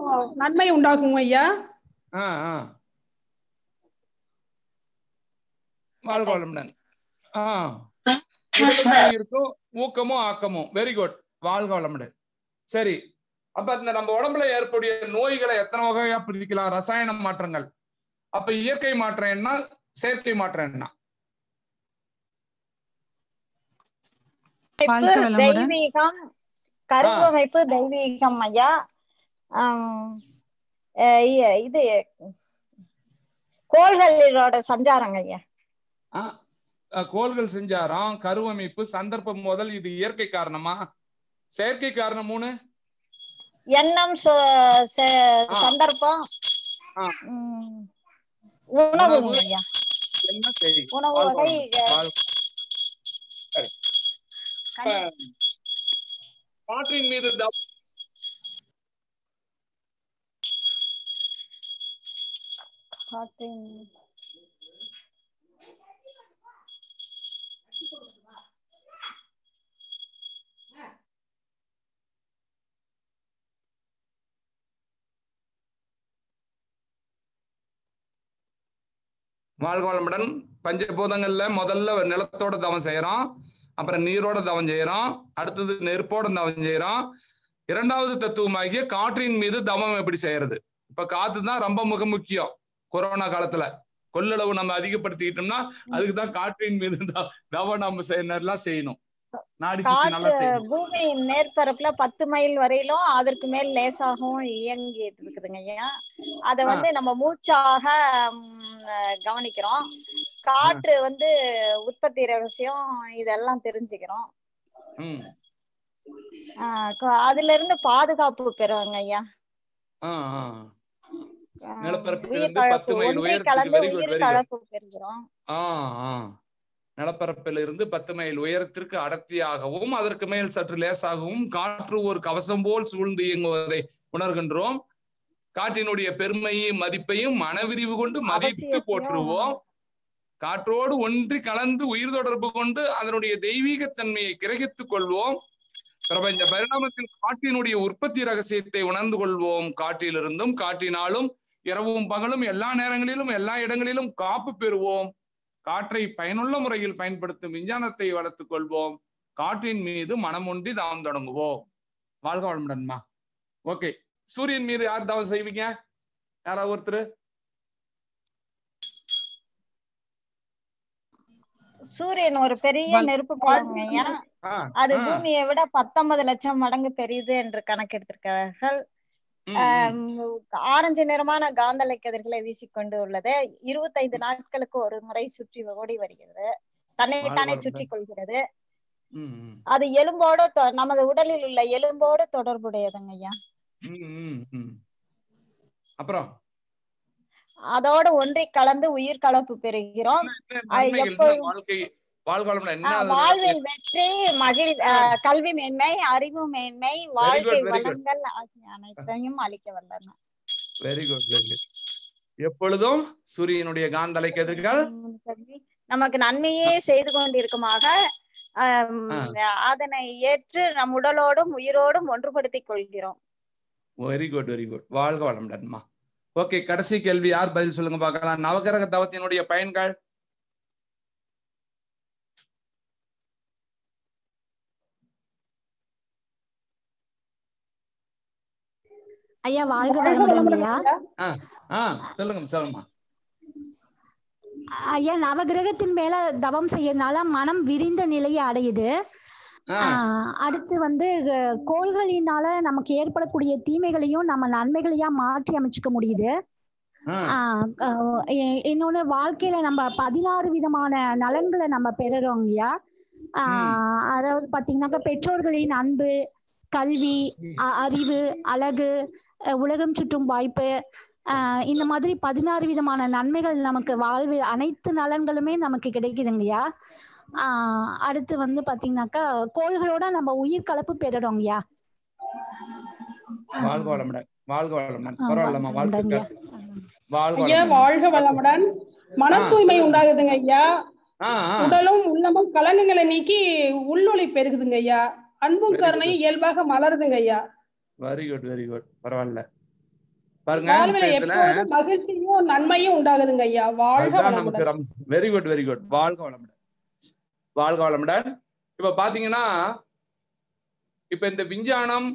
நன்மை உண்டாகும் ஐயா. வாழ்க வளமுடன். உயிருக்கும் ஊக்கமும் ஆக்கமும். வெரி குட், வாழ்க வளமுடன். சரி, அப்ப இந்த நம்ம உடம்புல ஏற்படைய நோய்களை எத்தனை வகையா பிரிக்கலாம்? ரசாயன மாற்றங்கள். அப்ப இயற்கை மாற்றம் என்ன, செயற்கை மாற்றம் என்ன? தெய்வீகம், கருவமைப்பு தெய்வீகம் ஐயா. இது கோள்களோட சஞ்சாரங்க ஐயா. கோள்கள் சஞ்சாரம், கருவமைப்பு, சந்தர்ப்பம் முதல். இது இயற்கை காரணமா? செயற்கை காரணம் 3. எண்ணம், சந்தர்ப்பம், உணவு ஐயா. உணவு வகை. காற்றின் மீது வாழ்க வளமுடன். பஞ்சபூதங்கள்ல முதல்ல நிலத்தோட தவம் செய்யறோம், அப்புறம் நீரோட தவம் செய்யறோம், அடுத்தது நெருப்போட தவம் செய்யறோம். 2வது தத்துவமாகிய காற்றின் மீது தவம் எப்படி செய்யறது? இப்ப காத்து தான் ரொம்ப மிக முக்கியம். கொரோனா காலத்துல கொள்ளளவு நம்ம அதிகப்படுத்திக்கிட்டோம்னா அதுக்குதான் காற்றின் மீது தவம் நம்ம செய்யணும். பூமியின் மேற்பரப்புல 10 மைல் வரையிலும் அதற்கு மேல் லேசாகவும் இயங்கிட்டு இருக்குதுங்க ஐயா. அத நம்ம மூச்சாக கவனிக்கிறோம். காற்று உற்பத்தி ரகசியம் இதெல்லாம் தெரிஞ்சுக்கிறோம். அதுல இருந்து பாதுகாப்பு பெறுவாங்க ஐயா. நிலப்பரப்பில் இருந்து 10 மைல் உயரத்திற்கு அடர்த்தியாகவும் அதற்கு மேல் சற்று லேசாகவும் காற்று ஒரு கவசம் போல் சூழ்ந்து இயங்குவதை உணர்கின்றோம். காற்றினுடைய பெருமையும் மதிப்பையும் மனவிரிவு கொண்டு மதித்து போற்றுவோம். காற்றோடு ஒன்றி கலந்து உயிர் தொடர்பு கொண்டு அதனுடைய தெய்வீகத்தன்மையை கிரகித்துக் கொள்வோம். பிரபஞ்ச பரிணாமத்தில் காற்றினுடைய உற்பத்தி ரகசியத்தை உணர்ந்து கொள்வோம். காற்றிலிருந்தும் காற்றினாலும் இரவும் பகலும் எல்லா நேரங்களிலும் எல்லா இடங்களிலும் காப்பு பெறுவோம். காற்றை பயனுள்ள முறையில் பயன்படுத்தும் விஞ்ஞானத்தை வளர்த்துக் கொள்வோம். காற்றின் மீது மனம் ஒன்றி தாம் தொடங்குவோம். வாழ்க வளமுடன்மா. ஓகே, சூரியன் மீது யார் தவம் செய்வீங்க? யாராவது ஒருத்தர்? சூரியன் ஒரு பெரிய நெருப்பு குழந்தையா. அது பூமியை விட 19 லட்சம் மடங்கு பெரியது என்று கணக்கெடுத்திருக்கிறார்கள். ஆரஞ்சு நிறமான காந்தலை கதிர்களை வீசிக்கொண்டு உள்ளது. 25 நாட்களுக்கு ஒரு முறை சுற்றி ஓடி வருகிறது. தன்னைத்தானே சுற்றி கொள்கிறது. அது எலும்போடு, நமது உடலில் உள்ள எலும்போடு தொடர்புடையதுங்க ஐயா. அப்புறம் அதோட ஒன்றி கலந்து உயிர் கலப்பு பெறுகிறோம். வாழ்வில் வெற்றி, கல்வி மேன்மை, அறிவு மேன்மை, வாழ்க்கை வளங்கள் ஆகிய அனைத்தையும் அளிக்க வல்லன. Very good, very good. எப்பொழுதும் சூரியனுடைய காந்தலை கதிர்கள் நமக்கு நன்மையே செய்து கொண்டிருக்குமாக அதனை ஏற்று நம் உடலோடும் உயிரோடும் ஒன்றுபடுத்திக் கொள்கிறோம். Very good, very good. வாழ்க வளமுடன்மா. ஓகே, கடைசி கேள்வி யார் பதில் சொல்லுங்க பார்க்கலாம். நவகிரக தவத்தினுடைய பயன்கள். ஐயா வாழ்க வளமுடன் ஐயா. சொல்லுங்க. ஐயா, நவகிரகத்தின் மேல தவம் செய்யறதுனால மனம் விரிந்த நிலையை அடையுது. அடுத்து வந்து கோள்களினால நமக்கு ஏற்படக்கூடிய தீமைகளையும் நம்ம நன்மைகளையா மாற்றி அமைச்சுக்க முடியுது. இன்னொன்னு, வாழ்க்கையில நம்ம 16 விதமான நலன்களை நம்ம பெறுறோம் ஐயா. அதாவது பாத்தீங்கன்னாக்கா பெற்றோர்களின் அன்பு, கல்வி, அறிவு, அழகு, உலகம் சுற்றும் வாய்ப்பு, இந்த மாதிரி 16 விதமான நன்மைகள் நமக்கு வாழ்வு அனைத்து நலன்களுமே நமக்கு கிடைக்குதுங்கய்யா. அடுத்து வந்து பாத்தீங்கன்னாக்கா கோள்களோட நம்ம உயிர் கலப்பு பெறுறோங்கய்யா. வாழ்க வளமுடன். வாழ்க வளமுடன். பரவாயில்லம்மா, வாழ்த்துக்கள். வாழ்க வளமுடன். மன தூய்மை உண்டாகுதுங்க ஐயா. உடலும் உள்ளமும் கலங்கங்களை நீக்கி உள்ளொளி பெருகுதுங்க ஐயா. அன்பும் கருணையும் இயல்பாக மலருதுங்க ஐயா. Very good, very good. பரவாயில்ல பாருங்க, மகிழ்ச்சியும் நன்மையும் உண்டாகுதுங்க ஐயா. வாழ்க வளமுடன். Very good, very good. வாழ்க வளமுடன். வாழ்க வளமுடன். இப்ப பாத்தீங்கன்னா, இப்ப இந்த விஞ்ஞானம்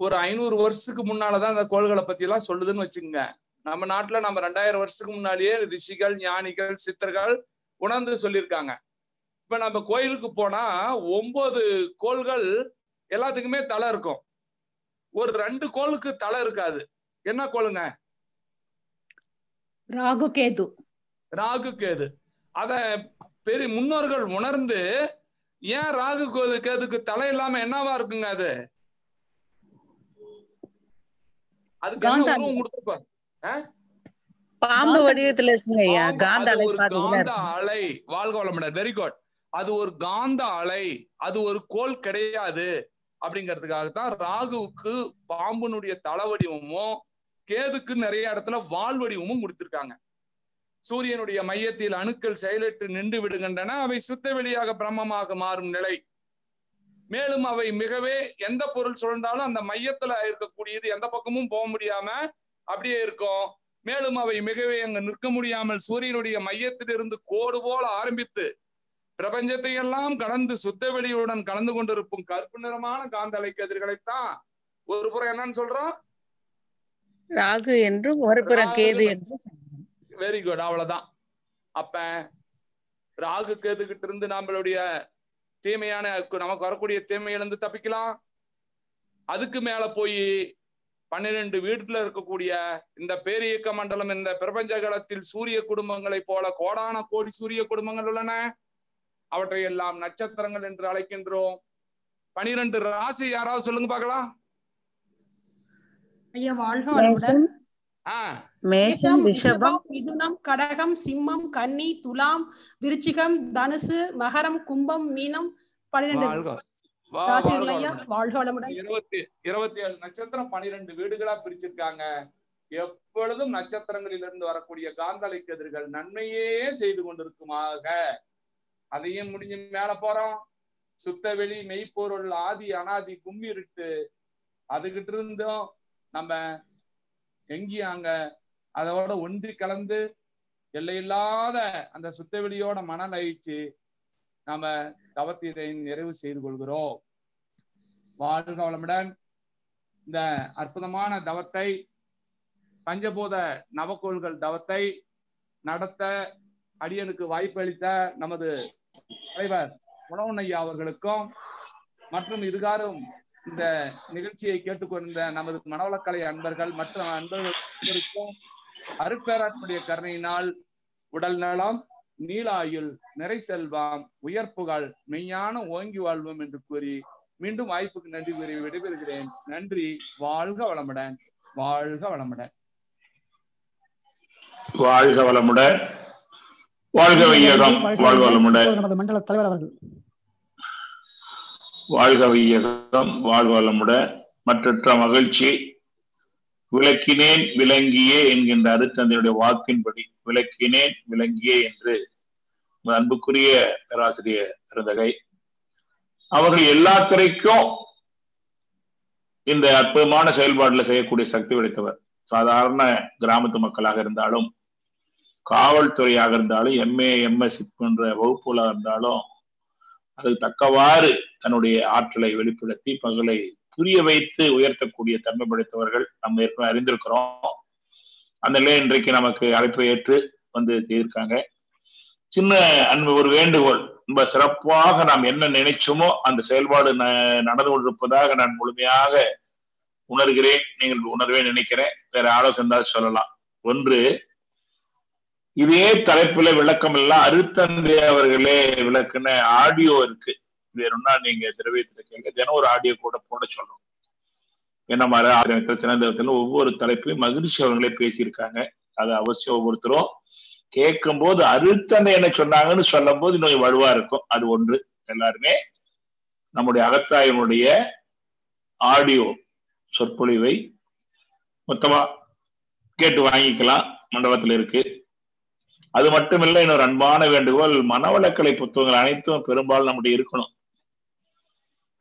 ஒரு 500 வருஷத்துக்கு முன்னாலதான் இந்த கோள்களை பத்தி எல்லாம் சொல்லுதுன்னு வச்சுக்கோங்க. நம்ம நாட்டுல நம்ம 2000 வருஷத்துக்கு முன்னாலேயே ரிஷிகள், ஞானிகள், சித்தர்கள் உணர்ந்து சொல்லியிருக்காங்க. இப்ப நம்ம கோயிலுக்கு போனா 9 கோள்கள் எல்லாத்துக்குமே தலை இருக்கும். ஒரு 2 கோளுக்கு தலை இருக்காது. என்ன கோளுங்க? ராகு கேது. ராகு கேது. அத பெரிய முன்னோர்கள் உணர்ந்து, ஏன் ராகு கேதுக்கு தலை இல்லாம என்னவா இருக்குங்க? அதுக்கு என்ன உருவம் கொடுத்துருப்பாங்க? பாம்பு வடிவத்துல இருக்குங்க ஐயா. காந்த அலை. வாழ்க வளமுடன். Very good. அது ஒரு காந்த அலை, அது ஒரு கோள் கிடையாது. அப்படிங்கிறதுக்காகத்தான் ராகுவுக்கு பாம்புனுடைய தலை வடிவமும் கேதுக்கு நிறைய இடத்துல வால் வடிவமும் கொடுத்திருக்காங்க. சூரியனுடைய மையத்தில் அணுக்கள் செயலற்று நின்று விடுகின்றன. அவை சுத்த வெளியாக பிரம்மமாக மாறும் நிலை. மேலும் அவை மிகவே எந்த பொருள் சுழன்றாலும் அந்த மையத்துல இருக்கக்கூடியது எந்த பக்கமும் போக முடியாம அப்படியே இருக்கும். மேலும் அவை மிகவே அங்க நிற்க முடியாமல் சூரியனுடைய மையத்திலிருந்து கோடு போல ஆரம்பித்து பிரபஞ்சத்தை எல்லாம் கடந்து சுத்த வெளியுடன் கலந்து கொண்டிருக்கும் கருப்பு நிறமான காந்த அலை கதிர்களைத்தான் ஒரு புறம் என்னன்னு சொல்றோம்? ராகு என்றும் ஒரு புறம் கேது என்றும். Very good. அவ்வளவுதான். அப்ப ராகு கேதுகிட்ட இருந்து நம்மளுடைய தீமையான நமக்கு வரக்கூடிய தீமையிலிருந்து தப்பிக்கலாம். அதுக்கு மேல போய் 12 வீட்டுல இருக்கக்கூடிய இந்த பேரியக்க மண்டலம், இந்த பிரபஞ்ச களத்தில் சூரிய குடும்பங்களை போல கோடான கோடி சூரிய குடும்பங்கள் உள்ளன. அவற்றை எல்லாம் நட்சத்திரங்கள் என்று அழைக்கின்றோம். 12 ராசி யாராவது சொல்லுங்க பார்க்கலாம். ஐயா வாழ்க வளமுடன். மேஷம், ரிஷபம், மிதுனம், கடகம், சிம்மம், கன்னி, துலாம், விருச்சிகம், தனுசு, மகரம், கும்பம், மீனம் 12 ராசிகள் ஐயா. வாழ்க வளமுடன். 27 நட்சத்திரம் 12 வீடுகளா பிரிச்சிருக்காங்க. எப்பொழுதும் நட்சத்திரங்களிலிருந்து வரக்கூடிய காந்தலை கதிர்கள் நன்மையே செய்து கொண்டிருக்குமாக. அதையும் முடிஞ்சு மேல போறோம். சுத்தவெளி, மெய்ப்பொருள், ஆதி அனாதி, கும்மிருட்டு, அதுகிட்ட இருந்தும் நம்ம எங்கேயும் அங்க அதோட ஒன்றி கலந்து எல்லையில்லாத அந்த சுத்தவெளியோட மணல் அழிச்சு நாம தவத்தினை நிறைவு செய்து கொள்கிறோம். வாழ்க வளமுடன். இந்த அற்புதமான தவத்தை, பஞ்சபூத நவக்கோள்கள் தவத்தை நடத்த அடியனுக்கு வாய்ப்பு அளித்த நமது தலைவர் உணவனையா அவர்களுக்கும் மற்றும் இதுகாரும் இந்த நிகழ்ச்சியை கேட்டுக்கொண்ட நமது மனவளக்கலை அன்பர்கள் மற்றும் அன்பர்களுக்கும் அருட்பேராட்டுடைய கருணையினால் உடல் நலம், நீலாயுள், நிறை செல்வம், உயர்ப்புகள், மெய்யான ஓங்கி வாழ்வோம் என்று கூறி மீண்டும் வாய்ப்புக்கு நன்றி கூறி விடைபெறுகிறேன். நன்றி. வாழ்க வளமுடன். வாழ்க வளமுடன். வாழ்க வளமுடன். வாழ்க வையகம். வாழ்க வளமுடன். நமது மண்டல தலைவர் அவர்கள். வாழ்க வையகம். வாழ்க வளமுடன். மற்றற்ற மகிழ்ச்சி. விளக்கினேன் விளங்கியே என்கின்ற அருத்தந்தையுடைய வாக்கின்படி விளக்கினேன் விளங்கியே என்று அன்புக்குரிய பேராசிரியர் இருந்தகை அவர்கள் எல்லா துறைக்கும் இந்த அற்புதமான செயல்பாடுல செய்யக்கூடிய சக்தி படைத்தவர். சாதாரண கிராமத்து மக்களாக இருந்தாலும், காவல்துறையாக இருந்தாலும், எம்ஏ எம்எஸ்சி போன்ற வகுப்புகளாக இருந்தாலும் அதுக்கு தக்கவாறு தன்னுடைய ஆற்றலை வெளிப்படுத்தி மக்களை புரிய வைத்து உயர்த்தக்கூடிய தன்மை படைத்தவர்கள் நம்ம ஏற்கனவே அறிந்திருக்கிறோம். அந்த நிலையை இன்றைக்கு நமக்கு அழைப்பை ஏற்று வந்து செய்திருக்காங்க. சின்ன அன்பு ஒரு வேண்டுகோள், ரொம்ப சிறப்பாக நாம் என்ன நினைச்சோமோ அந்த செயல்பாடு நடந்து கொண்டிருப்பதாக நான் முழுமையாக உணர்கிறேன். நீங்கள் உணர்வே நினைக்கிறேன். வேற ஆலோசனை சொல்லலாம். ஒன்று, இதே தலைப்புல விளக்கம் எல்லாம் அருத்தந்தை அவர்களே விளக்குன ஆடியோ இருக்கு. வேணும்னா நீங்க திரவியத்துல கேட்க, தினம் ஒரு ஆடியோ கூட போட சொல்றோம். என்ன மாதிரி ஆசிரியத்தில் சிறந்தத்தில் ஒவ்வொரு தலைப்பையும் மகிழ்ச்சி அவர்களே பேசியிருக்காங்க. அது அவசியம் ஒவ்வொருத்தரும் கேட்கும் போது அருத்தந்தை என்ன சொன்னாங்கன்னு சொல்லும் போது இன்னும் வலுவா இருக்கும். அது ஒன்று. எல்லாருமே நம்முடைய அகத்தாயினுடைய ஆடியோ சொற்பொழிவை மொத்தமா கேட்டு வாங்கிக்கலாம். மண்டபத்தில் இருக்கு. அது மட்டும் இல்லை, இன்னொரு அன்பான வேண்டுகோள், மனவளக்கலை புத்தகங்கள் அனைத்தும் பெரும்பாலும் நம்முடைய இருக்கணும்.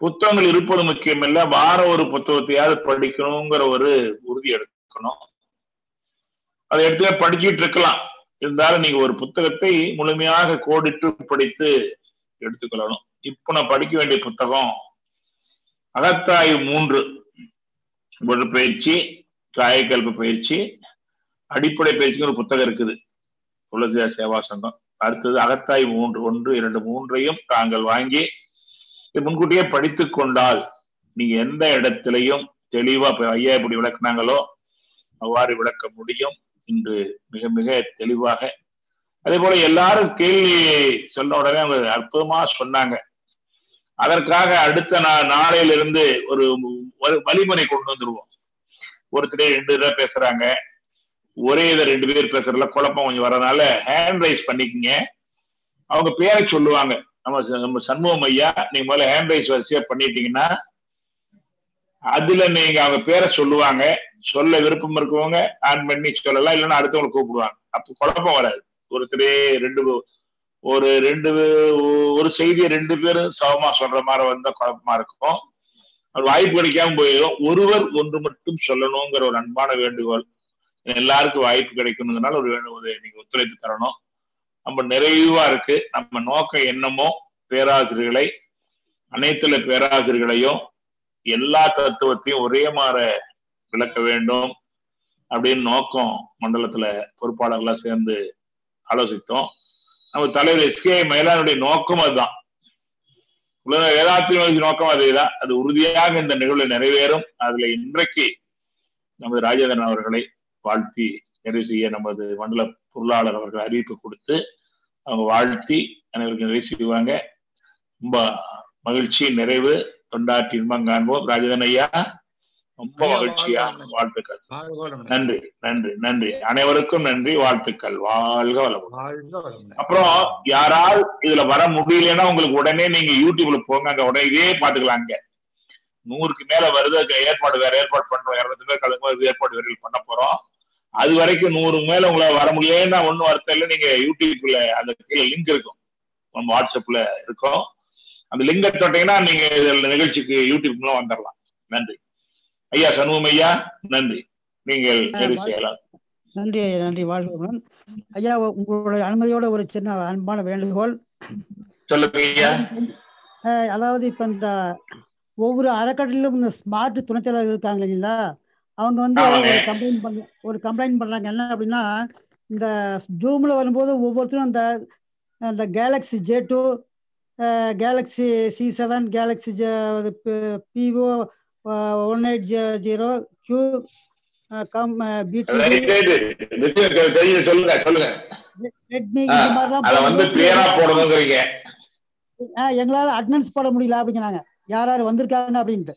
புத்தகங்கள் இருப்பது முக்கியம் இல்ல, வாரம் ஒரு புத்தகத்தையாவது படிக்கணுங்கிற ஒரு உறுதி எடுக்கணும். அதை எடுத்து படிச்சுட்டு இருக்கலாம். இருந்தாலும் நீங்க ஒரு புத்தகத்தை முழுமையாக கோடிட்டு படித்து எடுத்துக்கொள்ளணும். இப்ப நான் படிக்க வேண்டிய புத்தகம் அகத்தாய்வு 3, பயிற்சி, காயக்கல்ப பயிற்சி, அடிப்படை பயிற்சிக்கு ஒரு புத்தகம் இருக்குது, துளசியார் சேவா சங்கம். அடுத்தது அகத்தாய்வு 3, 1, 2, 3ஐயும் தாங்கள் வாங்கி முன்கூட்டியே படித்து கொண்டால் நீங்க எந்த இடத்திலையும் தெளிவா ஐயா இப்படி விளக்குனாங்களோ அவ்வாறு விளக்க முடியும். இன்று மிக மிக தெளிவாக, அதே போல எல்லாரும் கேள்வி சொன்ன உடனே அவங்க அற்புதமா சொன்னாங்க. அதற்காக அடுத்த நாளையிலிருந்து ஒரு வழிமுறை கொண்டு வந்துருவோம். ஒருத்தரே 2 பேர் பேசுறாங்க, ஒரே இதை 2 பேர் பேசுறதுல குழப்பம் கொஞ்சம் வரனால ஹேண்ட் ரைஸ் பண்ணிக்கங்க. அவங்க பேரை சொல்லுவாங்க. நம்ம சண்முகம் ஐயா நீங்க முதல்ல ஹேண்ட் ரைஸ் வரிசையா பண்ணிட்டீங்கன்னா அதுல நீங்க அவங்க பேரை சொல்லுவாங்க. சொல்ல விருப்பம் இருக்கவங்க ஆன் பண்ணி சொல்லலாம், இல்லைன்னா அடுத்தவங்களை கூப்பிடுவாங்க. அப்போ குழப்பம் வராது. ஒருத்தரே ஒரு செய்தியை 2 பேரும் சமமா சொல்ற மாதிரி வந்தா குழப்பமா இருக்கும். வாய்ப்பு கிடைக்காம போயிடும். ஒருவர் ஒன்று மட்டும் சொல்லணுங்கிற ஒரு அன்பான வேண்டுகோள். எல்லாருக்கும் வாய்ப்பு கிடைக்கணுங்கிறனால ஒரு வேண்டுகோளை நீங்க ஒத்துழைப்பு தரணும். நம்ம நிறைவா இருக்கு. நம்ம நோக்கம் என்னமோ பேராசிரியர்களை, அனைத்துல பேராசிரியர்களையும் எல்லா தத்துவத்தையும் ஒரே மாதிரி விளக்க வேண்டும் அப்படின்னு நோக்கம் மண்டலத்துல பொறுப்பாளர்களா சேர்ந்து ஆலோசித்தோம். நம்ம தலைவர் எஸ்கே மயிலானுடைய நோக்கம் அதுதான். வேதாத்திரி நோக்கம் அதேதான். அது உறுதியாக இந்த நிகழ்வுல நிறைவேறும். அதுல இன்றைக்கு நமது ராஜேந்திரன் அவர்களை வாழ்த்தி நிறைவு செய்ய நமது மண்டல பொருளாளர் அவர்கள் அறிவிப்பு கொடுத்து அவங்க வாழ்த்தி அனைவருக்கு நிறைவு செய்வாங்க. ரொம்ப மகிழ்ச்சி, நிறைவு, தொண்டாற்றி இன்பம் காண்போம். ராஜேந்திரன் ஐயா ரொம்ப மகிழ்ச்சியா வாழ்த்துக்கள். நன்றி நன்றி நன்றி. அனைவருக்கும் நன்றி, வாழ்த்துக்கள். வாழ்க வளமுடன். அப்புறம் யாரால் இதுல வர முடியலன்னா உங்களுக்கு உடனே நீங்க யூடியூப்ல போங்க, அங்க உடனே இதே பாத்துக்கலாம். அங்க 100க்கு மேல வருது. ஏற்பாடு வேற ஏற்பாடு பண்றோம். 200 பேர் கலந்து ஏற்பாடு விரைவில் பண்ண போறோம். அது வரைக்கும் 100 மேல உங்களால வர முடியலன்னா ஒன்னும் வருத்தம் இல்லை. நீங்க யூடியூப்ல அந்த கீழே லிங்க் இருக்கும், நம்ம வாட்ஸ்அப்ல இருக்கும். அந்த லிங்கை தொட்டீங்கன்னா நீங்க நிகழ்ச்சிக்கு யூடியூப்ல வந்துடலாம். நன்றி ஐயா. சண்முகம் ஐயா நன்றி. நீங்கள் நிறைவு செய்யலாம். நன்றி ஐயா, நன்றி. வாழ்வுடன் ஐயா, உங்களுடைய அனுமதியோட ஒரு சின்ன அன்பான வேண்டுகோள். சொல்லுங்க ஐயா. அதாவது இப்ப இந்த ஒவ்வொரு அறக்கட்டளையிலும் இந்த ஸ்மார்ட் துணைத் தலைவர் இருக்காங்க இல்லைங்களா, அவங்க வந்து ஒரு கம்ப்ளைண்ட் பண்றாங்க. என்ன அப்படின்னா, இந்த ஜூம்ல வரும்போது ஒவ்வொருத்தரும் அந்த Galaxy J2, Galaxy C7, Galaxy PO 180 Q B2 Redmi இந்த மாதிரிலாம் எங்களால அட்டெண்டன்ஸ் போட முடியல அப்படிங்கிறாங்க. யார் வந்திருக்காங்க அப்படின்ட்டு.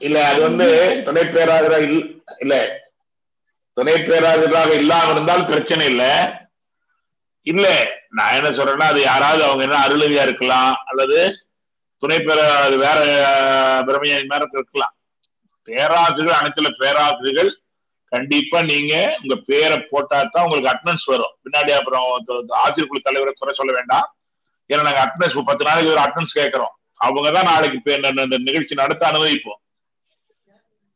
இல்ல அது வந்து துணை பேராசிரியராக இல்ல, துணை பேராசிரியராக இல்லாம இருந்தால் பிரச்சனை இல்ல. இல்ல நான் என்ன சொல்றேன்னா, அது யாராவது அவங்க என்ன அருளவியா இருக்கலாம், அல்லது துணை பேராசிரியர் வேற பிரமையா மேல இருக்கலாம். பேராசிரியர்கள் அனைத்துல பேராசிரியர்கள் கண்டிப்பா நீங்க உங்க பேரை போட்டா தான் உங்களுக்கு அட்டெண்டன்ஸ் வரும். பின்னாடி அப்புறம் ஆசிரியர் குழு தலைவரை குறை சொல்ல வேண்டாம். ஏன்னா நாங்க அட்டெண்டன்ஸ் 10 நாளைக்கு ஒரு அட்டெண்டன்ஸ் கேட்கிறோம். அவங்கதான் நாளைக்கு இந்த நிகழ்ச்சி நடத்த அனுமதிப்போம்.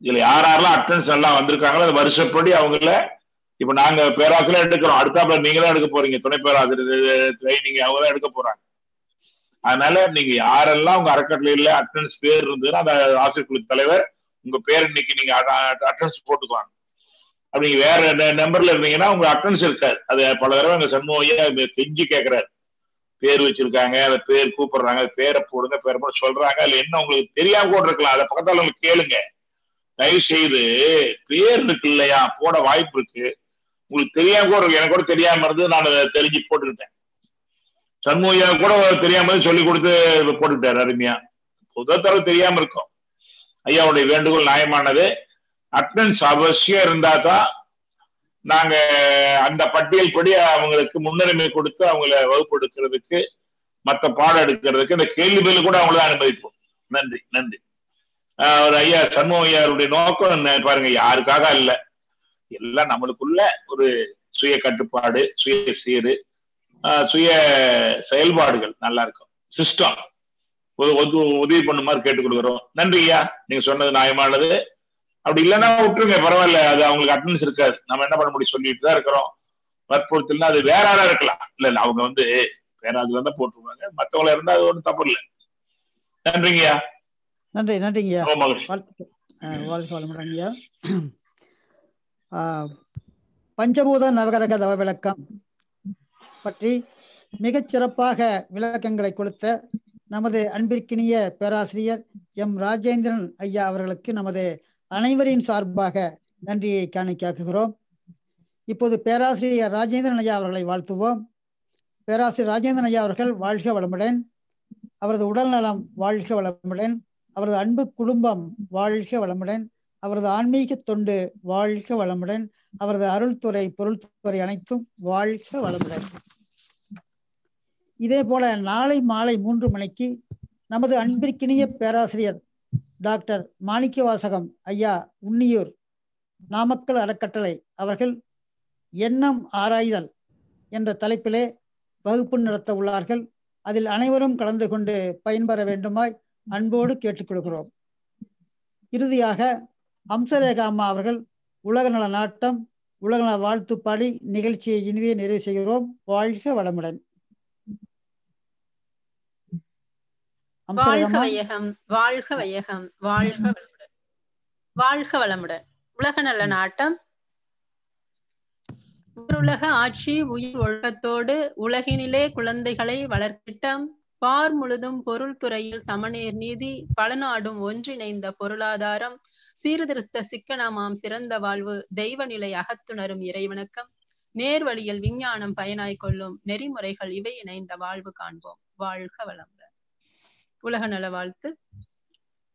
இதுல யாரெல்லாம் அட்டெண்டன்ஸ் எல்லாம் வந்திருக்காங்களோ அது வருஷப்படி அவங்கள இப்ப நாங்க பேராசிரியர் எடுக்கிறோம், அடுத்தாப்புல நீங்க தான் எடுக்க போறீங்க, துணை பேராசிரியர் ட்ரைனிங் அவங்க தான் எடுக்க போறாங்க. அதனால நீங்க யாரெல்லாம் உங்க அறக்கட்டளையில அட்டெண்டன்ஸ் பேர் இருந்ததுன்னா அந்த ஆசிரியர் குழு தலைவர் உங்க பேர் இன்னைக்கு நீங்க அட்டெண்டன்ஸ் போட்டுக்குவாங்க. அப்படி நீங்க வேற நம்பர்ல இருந்தீங்கன்னா உங்க அட்டெண்டன்ஸ் இருக்காது. அது பல தடவை எங்க சண்முகையா கெஞ்சி கேட்கிறாரு, பேர் வச்சிருக்காங்க, அதை பேர் கூப்பிடுறாங்க, பேரை போடுங்க, பேரை போட சொல்றாங்க. அதுல என்ன உங்களுக்கு தெரியாம கூட இருக்கலாம், அதை பக்கத்தால உங்களுக்கு கேளுங்க. தயவு செய்து பேர் இருக்கு இல்லையா, போட வாய்ப்பு இருக்கு. உங்களுக்கு தெரியாம கூட இருக்கு, எனக்கு கூட தெரியாம இருந்து நான் அதை தெரிஞ்சு போட்டுக்கிட்டேன். சண்முகையா கூட தெரியாம சொல்லி கொடுத்து போட்டுக்கிட்டாரு அருமையா. புதத்தர தெரியாம இருக்கும். ஐயாவுடைய வேண்டுகோள் நியாயமானது. அட்டெண்டன்ஸ் அவசியம் இருந்தா தான் நாங்க அந்த பட்டியல் படி அவங்களுக்கு முன்னுரிமை கொடுத்து அவங்கள வகுப்பு எடுக்கிறதுக்கு, மற்ற பாடம் எடுக்கிறதுக்கு, இந்த கேள்வி பதில் கூட அவங்கள அனுமதிப்போம். நன்றி நன்றி. ஒரு ஐயா சண்முக ஐயாருடைய நோக்கம் பாருங்க, யாருக்காக இல்ல, எல்லாம் நம்மளுக்குள்ள ஒரு சுய கட்டுப்பாடு, சுய சீரு, சுய செயல்பாடுகள் நல்லா இருக்கும். சிஸ்டம் உதவி பண்ண மாதிரி கேட்டுக் கொடுக்குறோம். நன்றி ஐயா, நீங்க சொன்னது நியாயமானது. அப்படி இல்லைன்னா விட்டுருங்க, பரவாயில்ல, அது அவங்களுக்கு அட்டெண்டன்ஸ் இருக்காது, நம்ம என்ன பண்ண முடியும், சொல்லிட்டு தான் இருக்கிறோம். வற்புறுத்தல்னா அது வேற யாரா இருக்கலாம், இல்ல இல்ல அவங்க வேற அதுல இருந்தா போட்டுருவாங்க, மற்றவங்கள இருந்தா அது ஒன்றும் தப்பு இல்லை. நன்றிங்கய்யா. நன்றி நன்றிங்கய்யா. வாழ்க வளமுடன்யா. பஞ்சபூத நவகரக தவ விளக்கம் பற்றி மிகச் சிறப்பாக விளக்கங்களை கொடுத்த நமது அன்பிற்கினிய பேராசிரியர் எம் ராஜேந்திரன் ஐயா அவர்களுக்கு நமது அனைவரின் சார்பாக நன்றியை காணிக்காக்குகிறோம். இப்போது பேராசிரியர் ராஜேந்திரன் ஐயா அவர்களை வாழ்த்துவோம். பேராசிரியர் ராஜேந்திரன் ஐயா அவர்கள் வாழ்க வளமுடன், அவரது உடல் நலம் வாழ்க வளமுடன், அவரது அன்பு குடும்பம் வாழ்க வளமுடன், அவரது ஆன்மீக தொண்டு வாழ்க வளமுடன், அவரது அருள்துறை பொருள்துறை அனைத்தும் வாழ்க வளமுடன். இதே போல நாளை மாலை 3 மணிக்கு நமது அன்பிற்கினிய பேராசிரியர் டாக்டர் மாணிக்கவாசகம் ஐயா உன்னியூர் நாமக்கல் அறக்கட்டளை அவர்கள் எண்ணம் ஆராய்தல் என்ற தலைப்பிலே வகுப்பு நடத்த உள்ளார்கள். அதில் அனைவரும் கலந்து கொண்டு பயன்பெற வேண்டுமாய் அன்போடு கேட்டுக்கொள்கிறோம். இறுதியாக அம்சரேகா அம்மா அவர்கள் உலக நல நாட்டம், உலக நல வாழ்த்து பாடி நிகழ்ச்சியை இனிதே நிறைவு செய்கிறோம். வாழ்க வளமுடன். வாழ்க வையகம், வாழ்க வையகம், வாழ்க வளமுடன், வாழ்க வளமுடன். உலக நல நாட்டம். உலக ஆட்சி உயிர் ஒழுக்கத்தோடு உலகினிலே குழந்தைகளை வளர்த்திட்டம், பார் முழுதும் பொருள் துறையில் சமநேர் நீதி, பல நாடும் ஒன்றிணைந்த பொருளாதாரம், சீர்திருத்த சிக்கனமாம் சிறந்த வாழ்வு, தெய்வ நிலை அகத்துணரும் இறைவணக்கம், நேர்வழியில் விஞ்ஞானம் பயனாய் கொள்ளும் நெறிமுறைகள் இவை இணைந்த வாழ்வு காண்போம். வாழ்க வளமுடன். உலக நல வாழ்த்து.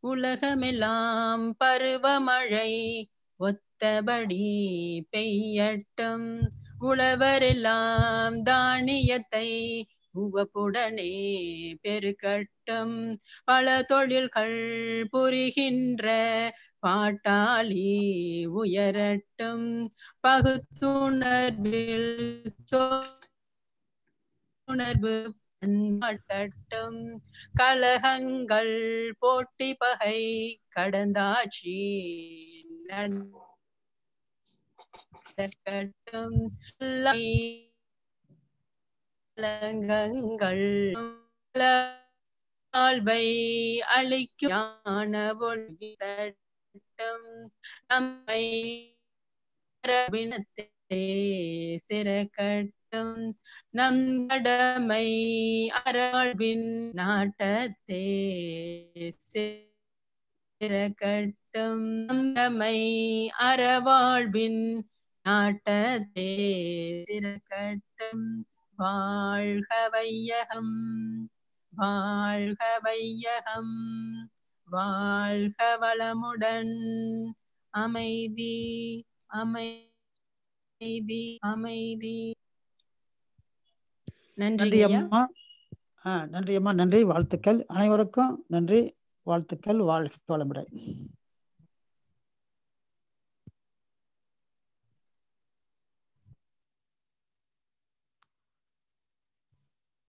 உலகமெல்லாம் பருவமழை ஒத்தபடி பெய்யட்டும், உழவரெல்லாம் தானியத்தை உவப்புடனே பெருக்கட்டும், பல தொழில்கள் புரிகின்ற பாட்டாளி உயரட்டும், பகுத்துணர்வில் உணர்வு பண்பாட்டட்டும், கலகங்கள் போட்டி பகை கடந்தாட்சி நடக்கட்டும், கலங்கங்கள் வாழ்வை அளிக்கும் ஞான ஒளி சட்டம், நம்மை சிறக்கட்டும், நம் கடமை அறவாழ்வின் நாட்டத்தே சிறக்கட்டும், நம்மை அறவாழ்வின் நாட்டத்தே சிறக்கட்டும். வாழ்க வையகம், வாழ்க வையகம், வாழ்க வளமுடன். அமைதி அமைதி அமைதி. நன்றி அம்மா. நன்றி அம்மா, நன்றி. வாழ்த்துக்கள் அனைவருக்கும். நன்றி, வாழ்த்துக்கள். வாழ்க வளமுடன்.